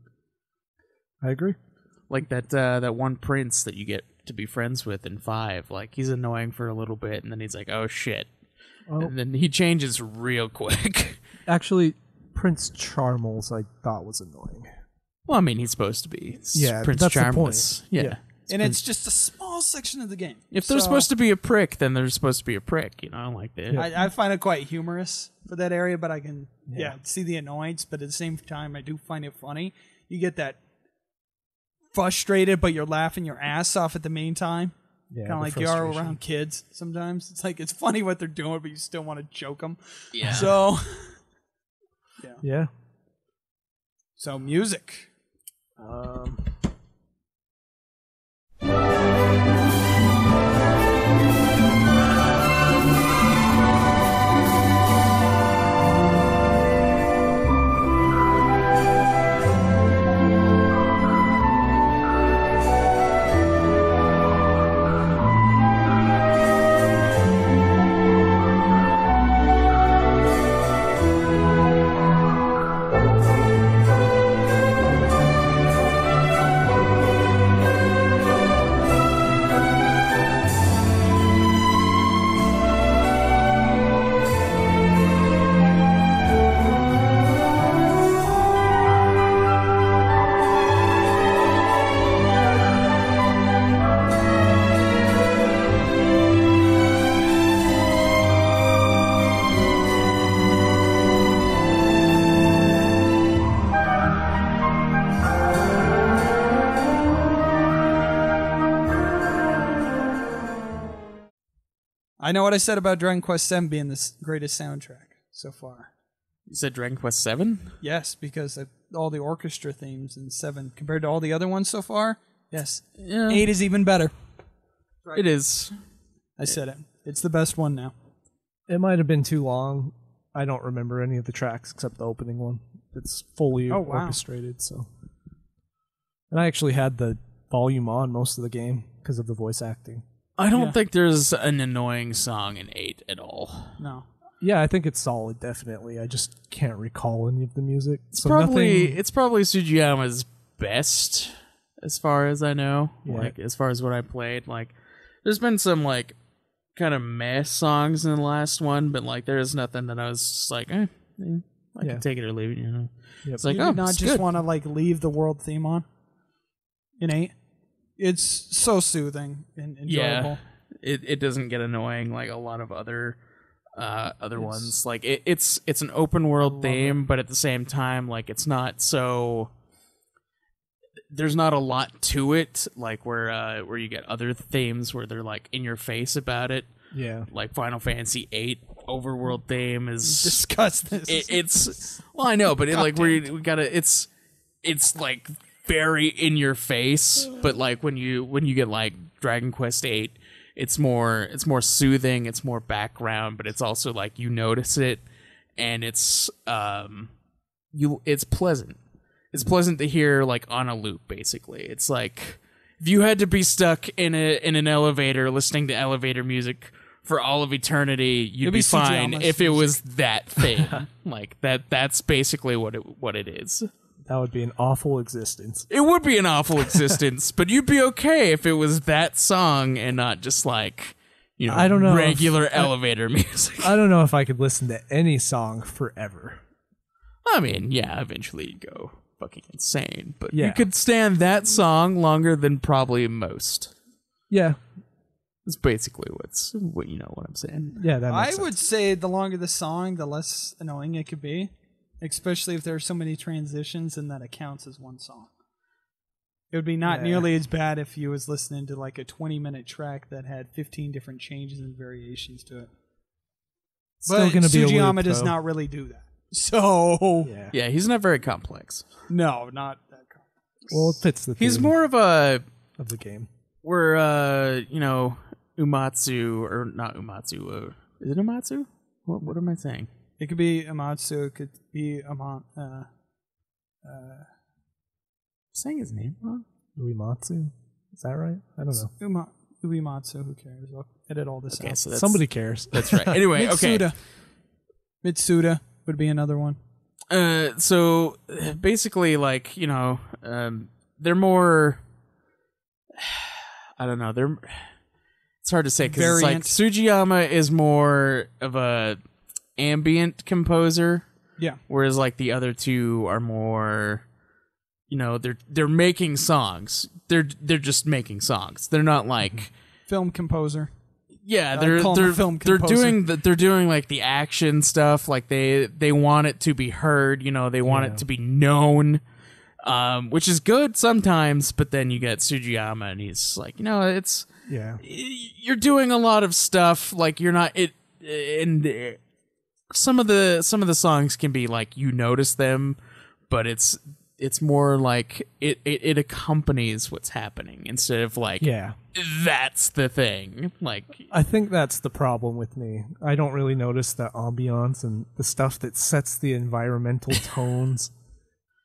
I agree. Like that one prince that you get to be friends with in 5, like he's annoying for a little bit, and then he's like, "Oh shit," and then he changes real quick. Actually, Prince Charmles I thought was annoying. Well, I mean, he's supposed to be. Yeah, Prince that's Charmless. the point. Yeah. And it's just a small small section of the game. If they're supposed to be a prick, then they're supposed to be a prick. You know, like that. I find it quite humorous for that area, but I can see the annoyance. But at the same time, I do find it funny. You get that frustrated, but you're laughing your ass off at the meantime. Yeah, kind of like you are around kids sometimes. It's like it's funny what they're doing, but you still want to choke them. Yeah. So, Yeah. So music. I know what I said about Dragon Quest VII being the greatest soundtrack so far. You said Dragon Quest VII? Yes, because of all the orchestra themes in 7 compared to all the other ones so far. Yes, 8 is even better. It is. I said it. It's the best one now. It might have been too long. I don't remember any of the tracks except the opening one. It's fully orchestrated, so. And I actually had the volume on most of the game because of the voice acting. I don't think there's an annoying song in 8 at all. No. Yeah, I think it's solid, definitely. I just can't recall any of the music. It's probably Sugiyama's best, as far as I know. Yeah. Like, as far as what I played. Like, there's been some, like, kind of meh songs in the last one, but, like, there's nothing that I was just like, I can take it or leave it, you know? Yep. It's like, you oh, did not it's just good. want to, like, leave the world theme on in 8? It's so soothing and enjoyable. Yeah, it doesn't get annoying like a lot of other ones. Like it's an open world theme, but at the same time, like it's not so. There's not a lot to it, like where you get other themes where they're like in your face about it. Yeah, like Final Fantasy VIII overworld theme is discuss this. It's well, I know, but we gotta. It's like very in your face, but like when you get like Dragon Quest VIII, it's more soothing, it's more background, but it's also like you notice it, and it's pleasant. It's pleasant to hear like on a loop. Basically, it's like if you had to be stuck in an elevator listening to elevator music for all of eternity, you'd be fine if it was that thing. Like that's basically what it is. That would be an awful existence. It would be an awful existence, but you'd be okay if it was that song and not just like, you know, I don't know regular elevator music. I don't know if I could listen to any song forever. I mean, yeah, eventually you'd go fucking insane, but Yeah. you could stand that song longer than probably most. Yeah. That's basically what you know what I'm saying. Yeah, that makes I sense. would say the longer the song, the less annoying it could be. Especially if there are so many transitions and that it counts as one song. It would be not nearly as bad if you was listening to like a 20-minute track that had 15 different changes and variations to it. Still But gonna be a Sugiyama loop, does though. not really do that. So, Yeah, he's not very complex. no, not that complex. Well, it fits the He's theme more of a of the game. where you know, Umatsu or not Umatsu. Is it Umatsu? What am I saying? It could be Amatsu, it could be Saying his name wrong? Uematsu? Is that right? I don't know. Uematsu, who cares? I'll edit all this Okay, out. so that's, Somebody cares. That's right. Anyway, okay. Mitsuda would be another one. So basically, like, you know, they're more. I don't know. It's hard to say because it's like Sugiyama is more of a ambient composer. Yeah. Whereas like the other two are more, they're making songs. They're just making songs. They're not like film composer. Yeah, They're doing like the action stuff. Like they want it to be heard. They want it to be known, which is good sometimes. But then you get Sugiyama, and he's like, it's you're doing a lot of stuff. Like you're not it, and some of the songs can be like you notice them, but it's more like it accompanies what's happening instead of like that's the thing. Like I think that's the problem with me. I don't really notice the ambiance and the stuff that sets the environmental tones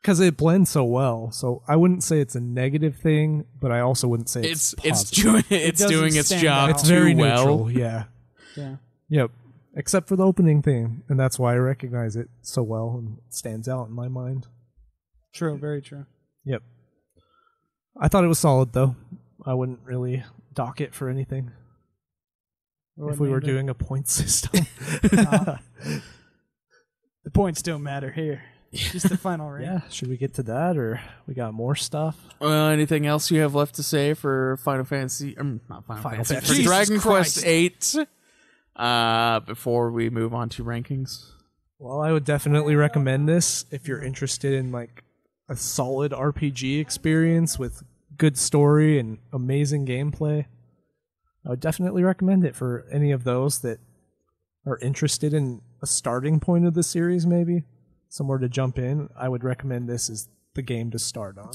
because it blends so well. So I wouldn't say it's a negative thing, but I also wouldn't say it's positive. It's doing its job. It's very too neutral. well. Yeah. Yeah. Except for the opening theme, and that's why I recognize it so well and it stands out in my mind. True, very true. Yep. I thought it was solid, though. I wouldn't really dock it for anything if we were doing a point system. The points don't matter here. Just the final rank. Yeah, should we get to that, or we got more stuff? Anything else you have left to say for Final Fantasy? Not Final Fantasy. For Jesus Dragon Christ. Quest VIII. Before we move on to rankings. Well, I would definitely recommend this if you're interested in like a solid RPG experience with good story and amazing gameplay. I would definitely recommend it for any of those that are interested in a starting point of the series, maybe somewhere to jump in. I would recommend this as the game to start on.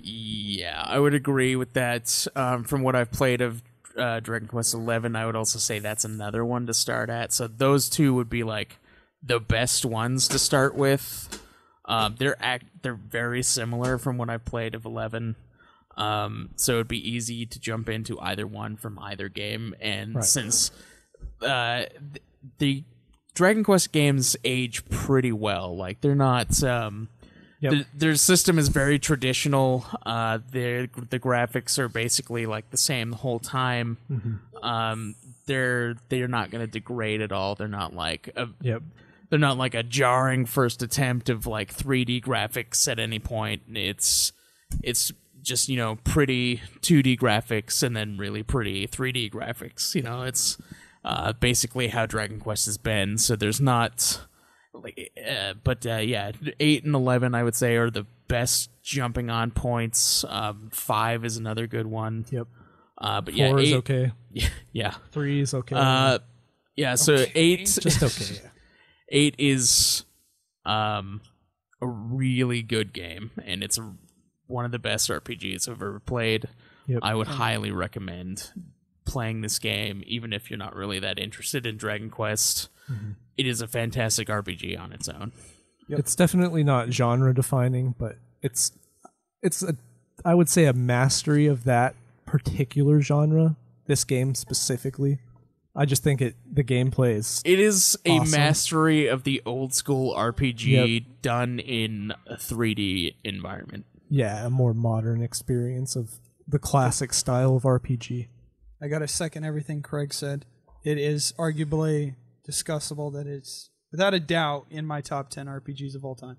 Yeah, I would agree with that. From what I've played of Dragon Quest XI, I would also say that's another one to start at. So those two would be like the best ones to start with. They're very similar from what I've played of 11. So it'd be easy to jump into either one from either game. And since the Dragon Quest games age pretty well, like they're not their system is very traditional. The graphics are basically like the same the whole time. They're not going to degrade at all. They're not like they're not like a jarring first attempt of like 3D graphics at any point. It's just, pretty 2D graphics and then really pretty 3D graphics. It's basically how Dragon Quest has been. So there's not but 8 and 11 I would say are the best jumping on points. 5 is another good one. But 4 is 8, okay. Yeah. 3 is okay. So okay. 8 just okay. 8 is a really good game, and it's one of the best RPGs I've ever played. I would highly recommend playing this game, even if you're not really that interested in Dragon Quest. It is a fantastic RPG on its own. It's definitely not genre defining, but it's I would say a mastery of that particular genre. This game specifically. I just think the gameplay is It is a awesome. mastery of the old school RPG done in a 3D environment. Yeah, a more modern experience of the classic style of RPG. I got to second everything Craig said. It is arguably discussable that it's, without a doubt, in my top 10 RPGs of all time.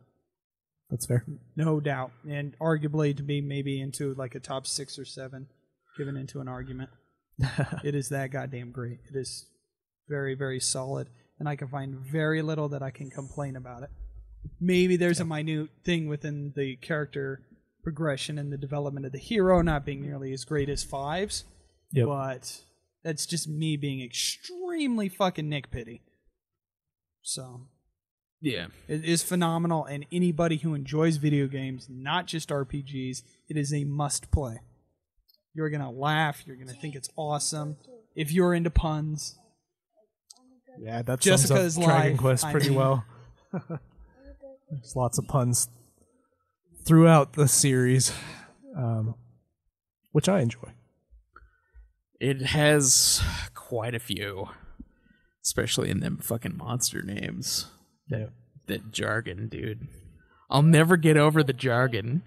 That's fair. No doubt. And arguably to be maybe into like a top 6 or 7, given into an argument. It is that goddamn great. It is very, very solid. And I can find very little that I can complain about it. Maybe there's a minute thing within the character progression and the development of the hero not being nearly as great as 5's. But that's just me being extremely fucking nitpicky. So, yeah. It is phenomenal, and anybody who enjoys video games, not just RPGs, it is a must play. You're going to laugh, you're going to think it's awesome. If you're into puns. Yeah, that Jessica's sums up Dragon life, Quest pretty I mean. well. There's lots of puns throughout the series, which I enjoy. It has quite a few, especially in them fucking monster names. That jargon, dude. I'll never get over the jargon.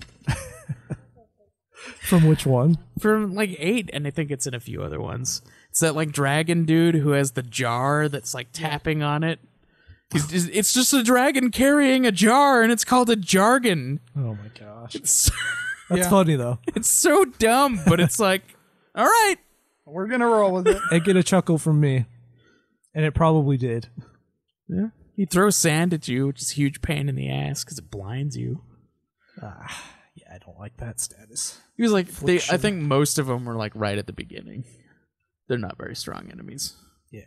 From which one? From like 8, and I think it's in a few other ones. It's that like dragon dude who has the jar that's like tapping on it. It's just a dragon carrying a jar, and it's called a jargon. Oh my gosh. It's, That's funny, though. it's so dumb, but it's like, all right. We're going to roll with it. It get a chuckle from me. And it probably did. Yeah. He throws sand at you, which is a huge pain in the ass because it blinds you. Yeah, I don't like that status. He was like, I think most of them were like right at the beginning. They're not very strong enemies. Yeah.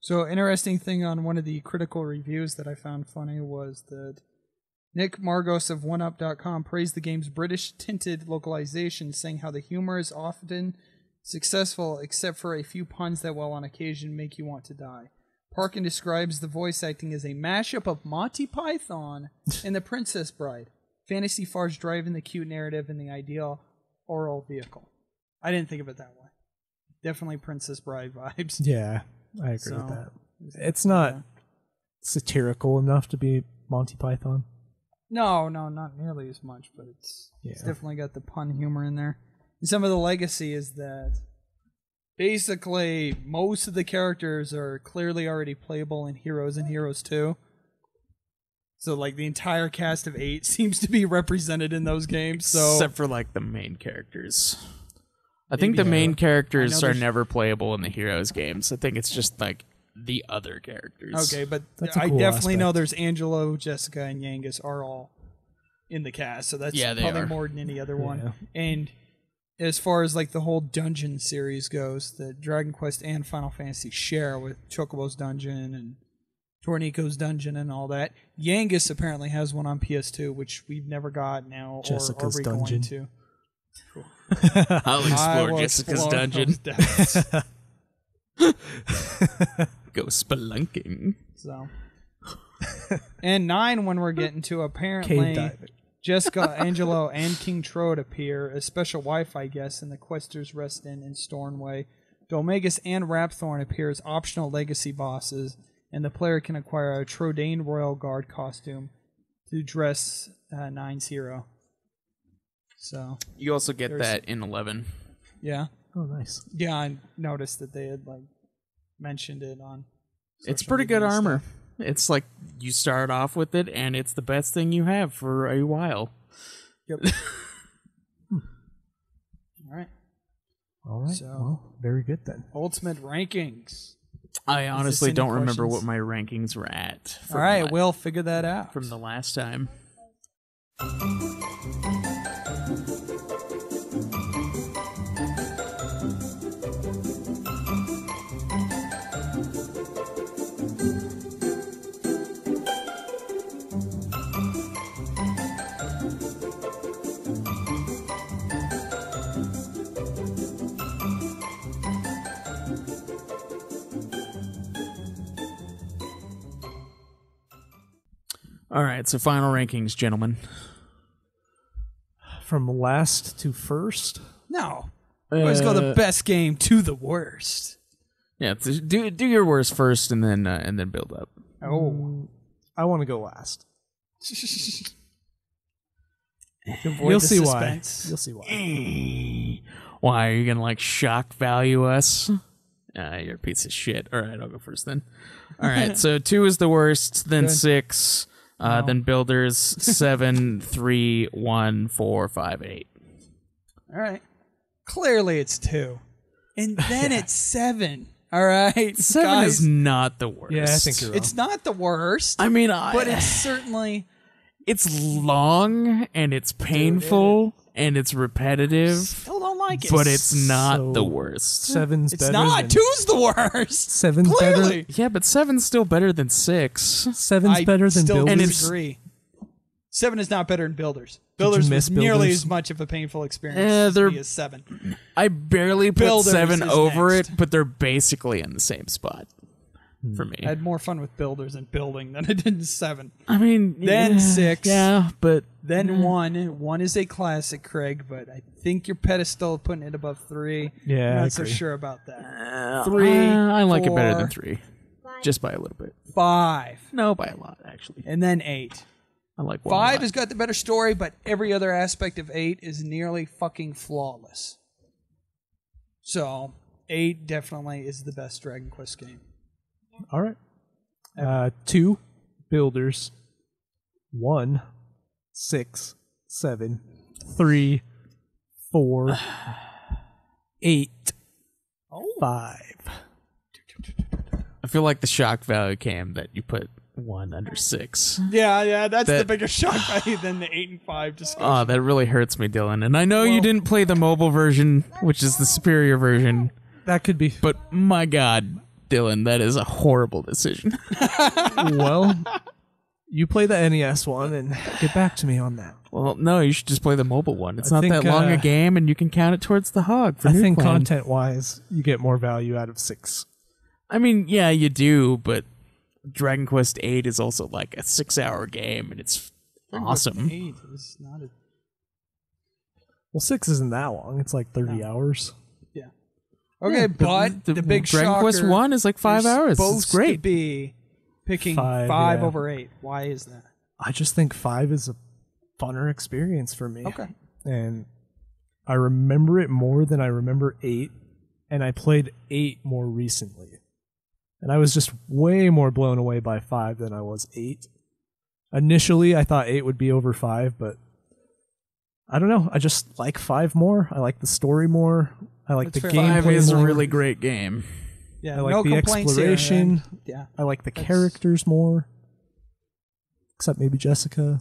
So, interesting thing on one of the critical reviews that I found funny was that Nick Margos of OneUp.com praised the game's British tinted localization, saying how the humor is often successful except for a few puns that will on occasion make you want to die. Parkin describes the voice acting as a mashup of Monty Python and The Princess Bride. Fantasy Farce driving the cute narrative and the ideal oral vehicle. I didn't think of it that way. Definitely Princess Bride vibes. Yeah, I agree with that. It's not satirical enough to be Monty Python. No, not nearly as much, but it's definitely got the pun humor in there. And some of the legacy is that basically most of the characters are clearly already playable in Heroes and Heroes 2. So like the entire cast of 8 seems to be represented in those games. So Except for like the main characters. I think the main characters are never playable in the Heroes games. I think it's just like the other characters. Okay, but That's a I cool definitely aspect. know there's Angelo, Jessica, and Yangus are all in the cast. So that's Yeah, they probably are. more than any other one. Yeah. And as far as like the whole dungeon series goes, that Dragon Quest and Final Fantasy share with Chocobo's Dungeon and Tornico's Dungeon and all that. Yangus apparently has one on PS2, which we've never got now, Jessica's or are we Dungeon. going to? I'll I explore will Jessica's explore dungeon. those depths. Go spelunking. So, and 9 when we're getting to Cave apparently diving. Jessica, Angelo, and King Trode appear as special wife, I guess, in the Questers Rest Inn in Stornway. Dolmagus and Rapthorn appear as optional legacy bosses, and the player can acquire a Trodane Royal Guard costume to dress 9's hero. So, You also get that in 11. yeah. Oh, nice. Yeah, I noticed that they had like mentioned it on. It's social pretty media good and armor. stuff. It's like you start off with it, and it's the best thing you have for a while. Yep. All right. All right. So- Well, very good then. Ultimate rankings. I honestly any don't remember questions? what my rankings were at. All right, we'll figure that out. from the last time. All right, so final rankings, gentlemen. From last to first. No. Let's go the best game to the worst. Yeah, do your worst first, and then build up. Oh. I want to go last. Avoid You'll the see suspense. why. You'll see why. Why are you gonna like shock value us? You're a piece of shit. All right, I'll go first then. All right, so 2 is the worst, then Good. 6, then builders 7, 3, 1, 4, 5, 8. All right. Clearly it's 2. And then it's 7. All right. 7 guys, is not the worst. Yeah, I think you're wrong. it's not the worst, I mean, but it's certainly it's long and it's painful and it's repetitive, still don't like it. but it's not So- the worst. 7's it's better not. than 2's the worst. 7's Clearly. better. Yeah, but 7's still better than 6. 7's I better than still Builders. disagree. 7 is not better than Builders. Builders miss was nearly Builders? as much of a painful experience they're- to me as 7. I barely put Builders 7 is over next. it, but they're basically in the same spot for me. I had more fun with Builders and building than I did in 7. I mean, Then yeah, 6. Yeah, but Then 1. 1 is a classic, Craig, but I think your pedestal putting it above 3. Yeah, I'm I not so agree. sure about that. 3. I like it better 4, than 3, just by a little bit. 5, No, by a lot actually. and then 8. I like 1 a 5 lot. has got the better story, but every other aspect of 8 is nearly fucking flawless. So 8 definitely is the best Dragon Quest game. All right. 2 builders, 1, 6, 7, 3, 4, 8, 5. I feel like the shock value came that you put 1 under 6. Yeah, that's the bigger shock value than the 8 and 5 discussion. Oh, that really hurts me, Dylan. And I know you didn't play the mobile version, which is the superior version. That could be. But my God, Dylan, that is a horrible decision. Well, you play the NES one and get back to me on that. Well, no, you should just play the mobile one. It's I not think, that long a game, and you can count it towards the hog. For I think Newfoundland. content-wise, you get more value out of 6. I mean, yeah, you do, but Dragon Quest VIII is also like a 6-hour game, and it's awesome. 8 is not a... Well, 6 isn't that long. It's like 30 hours. Yeah. Okay, but the big Dragon Quest shocker 1 is like 5 hours. Supposed It's great. to be picking 5 yeah. over 8. Why is that? I just think 5 is a funner experience for me. Okay. And I remember it more than I remember 8, and I played 8 more recently. And I was just way more blown away by 5 than I was 8. Initially, I thought 8 would be over 5, but I don't know. I just like 5 more. I like the story more. I like That's the fair. gameplay 5 is a more. really great game. Yeah, I like no the complaints here, exploration. and- yeah. I like the characters more. Except maybe Jessica.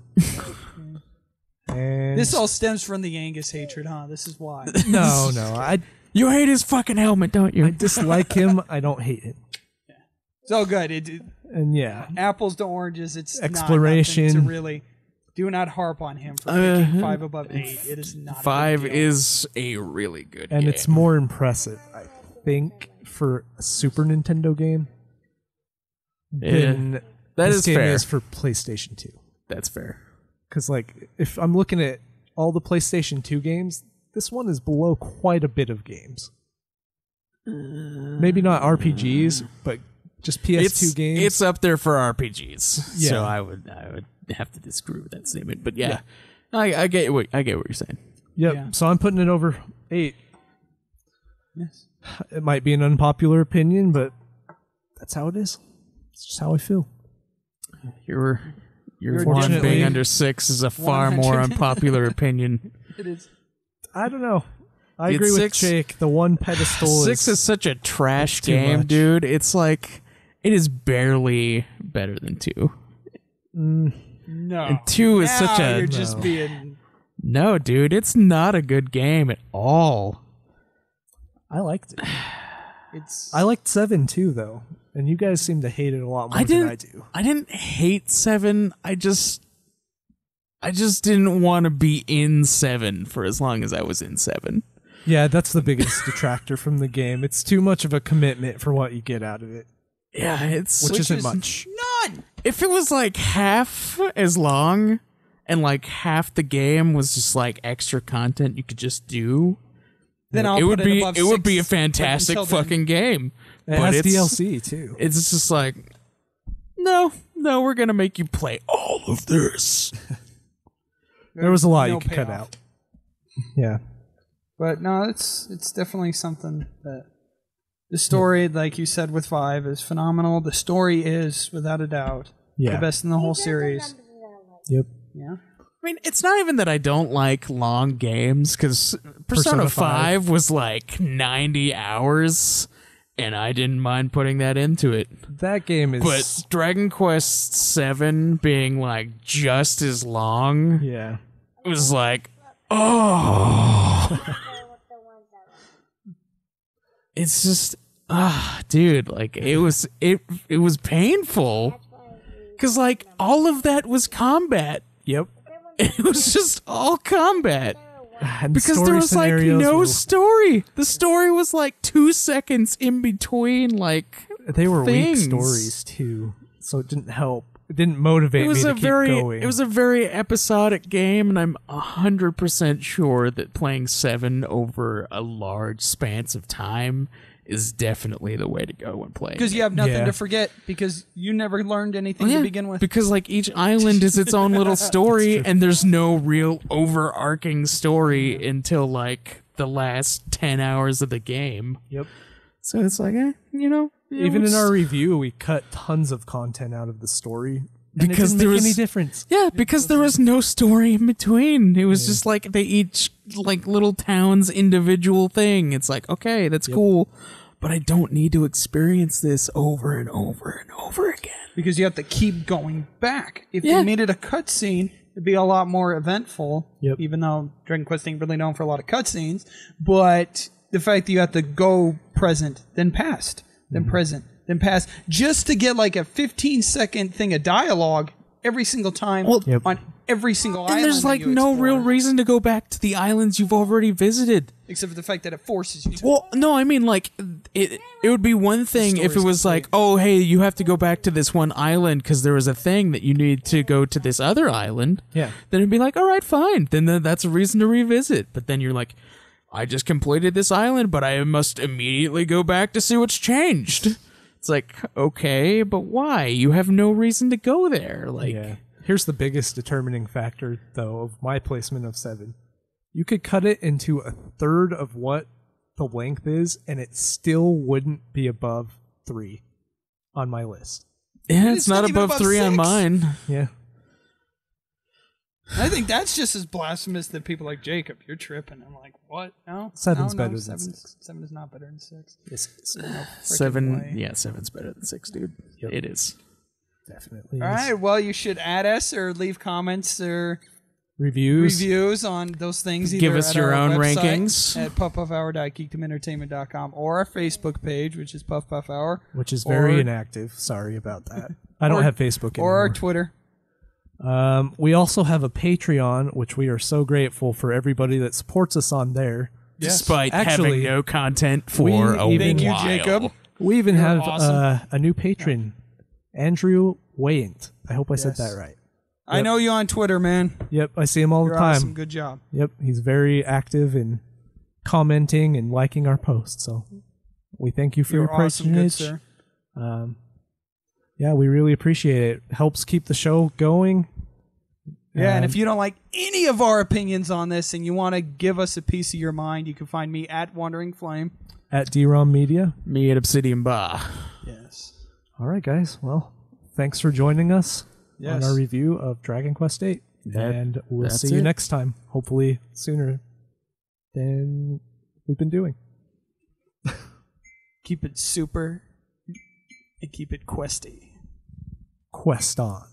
And This all stems from the Angus hatred, huh? This is why. no. You hate his fucking helmet, don't you? I dislike him. I don't hate him. So good. And yeah, Apples to oranges. It's Exploration. not nothing to really. Do not harp on him for picking 5 above 8. It is not. 5 a big deal. is a really good and game. it's more impressive, I think, for a Super Nintendo game than That this is game fair. is for PlayStation 2. That's fair. Because like, if I'm looking at all the PlayStation 2 games, this one is below quite a bit of games. Maybe not RPGs, but just PS2 games. It's up there for RPGs. Yeah. So I would have to disagree with that statement. But yeah, I get what you're saying. Yep. Yeah. So I'm putting it over 8. Yes. It might be an unpopular opinion, but that's how it is. It's just how I feel. Your one Fortunately- being under 6 is a far more 100. unpopular opinion. It is. I don't know. I It's agree with 6. Jake. The one pedestal 6 is such a trash too game, much. dude. It's like it is barely better than 2. No. And 2 is Now such a You're just No. being. no, dude. It's not a good game at all. I liked it. It's. I liked 7 too, though, and you guys seem to hate it a lot more than I do. I didn't hate 7. I just didn't want to be in 7 for as long as I was in 7. Yeah, that's the biggest detractor from the game. It's too much of a commitment for what you get out of it, Yeah, it's which isn't much. None. If it was like half as long and like half the game was just like extra content you could just do, Then I'll it would put be above it would be a 6, fantastic but until then- fucking game. It But has it's DLC too. It's just like no, we're gonna make you play all of this. There was a lot No you could cut payoff. out. Yeah. But no, it's definitely something that the story, like you said with 5, is phenomenal. The story is, without a doubt, Yeah. the best in the whole series. Yep. Yeah. I mean, it's not even that I don't like long games, because Persona 5 was like 90 hours, and I didn't mind putting that into it. That game is. But Dragon Quest 7 being like just as long yeah. was like, oh. It's just, dude, like it was painful. Because like all of that was combat. Yep. It was just all combat. And Because story there was like scenarios no were- story. The story was like 2 seconds in between, like They were things. weak stories too, so it didn't help. It didn't motivate me to keep going. It was a very episodic game, and I'm 100% sure that playing 7 over a large span of time is definitely the way to go when playing. Because you have nothing Yeah. to forget, because you never learned anything Yeah, to begin with. because like each island is its own little story, and there's no real overarching story until like the last 10 hours of the game. Yep. So it's like, Even in our review, we cut tons of content out of the story. And Because it didn't there make was any difference. Yeah, because there was no story in between. It was just like they each like little towns individual thing. It's like, okay, that's cool, but I don't need to experience this over and over and over again. Because you have to keep going back. If Yeah. you made it a cutscene, it'd be a lot more eventful. Yep. Even though Dragon Quest ain't really known for a lot of cutscenes, but the fact that you have to go present, then past, then present, then past, just to get like a 15-second thing of dialogue every single time on every single island. And there's that like you no explore. real reason to go back to the islands you've already visited. Except for the fact that it forces you to. Well, no, I mean like it would be one thing if it story's was like, oh, hey, you have to go back to this one island because there was a thing that you need to go to this other island. Yeah. Then it'd be like, all right, fine. Then that's a reason to revisit. But then you're like, I just completed this island, but I must immediately go back to see what's changed. It's like, okay, but why? You have no reason to go there. Like, Yeah. Here's the biggest determining factor, though, of my placement of 7. You could cut it into a third of what the length is, and it still wouldn't be above 3 on my list. yeah, it's not not even above above 3 on 6. mine. Yeah. I think that's just as blasphemous that people like Jacob, you're tripping. I'm like, what? No, Seven's no, better than 6. 7 is not better than 6. Yes, No freaking 7, way. yeah, 7's better than 6, dude. Yep. It is. definitely. All right. Well, you should add us or leave comments or Reviews. on those things. Give either us at your our own website rankings. at puffpuffhour.geekdomentertainment.com or our Facebook page, which is Puff Puff Hour, Which is very or- inactive. Sorry about that. I don't or- have Facebook anymore. or our Twitter. We also have a Patreon, which we are so grateful for everybody that supports us on there. Despite Actually, having no content for we a even- Thank you, while. Jacob. We even You're have awesome. a new patron, Andrew Wayant. I hope I said Yes. that right. I know you on Twitter, man. Yep, I see him all You're the time. awesome. Good job. Yep, he's very active in commenting and liking our posts. So we thank you for You're your awesome, good patronage. sir. Yeah, we really appreciate it. Helps keep the show going. Yeah, and if you don't like any of our opinions on this and you want to give us a piece of your mind, you can find me at Wandering Flame. At DROM Media. Me at Obsidian Bar. Yes. All right, guys. Well, thanks for joining us Yes. on our review of Dragon Quest VIII. And we'll that's see you it. next time. Hopefully sooner than we've been doing. Keep it super and keep it questy. Quest on.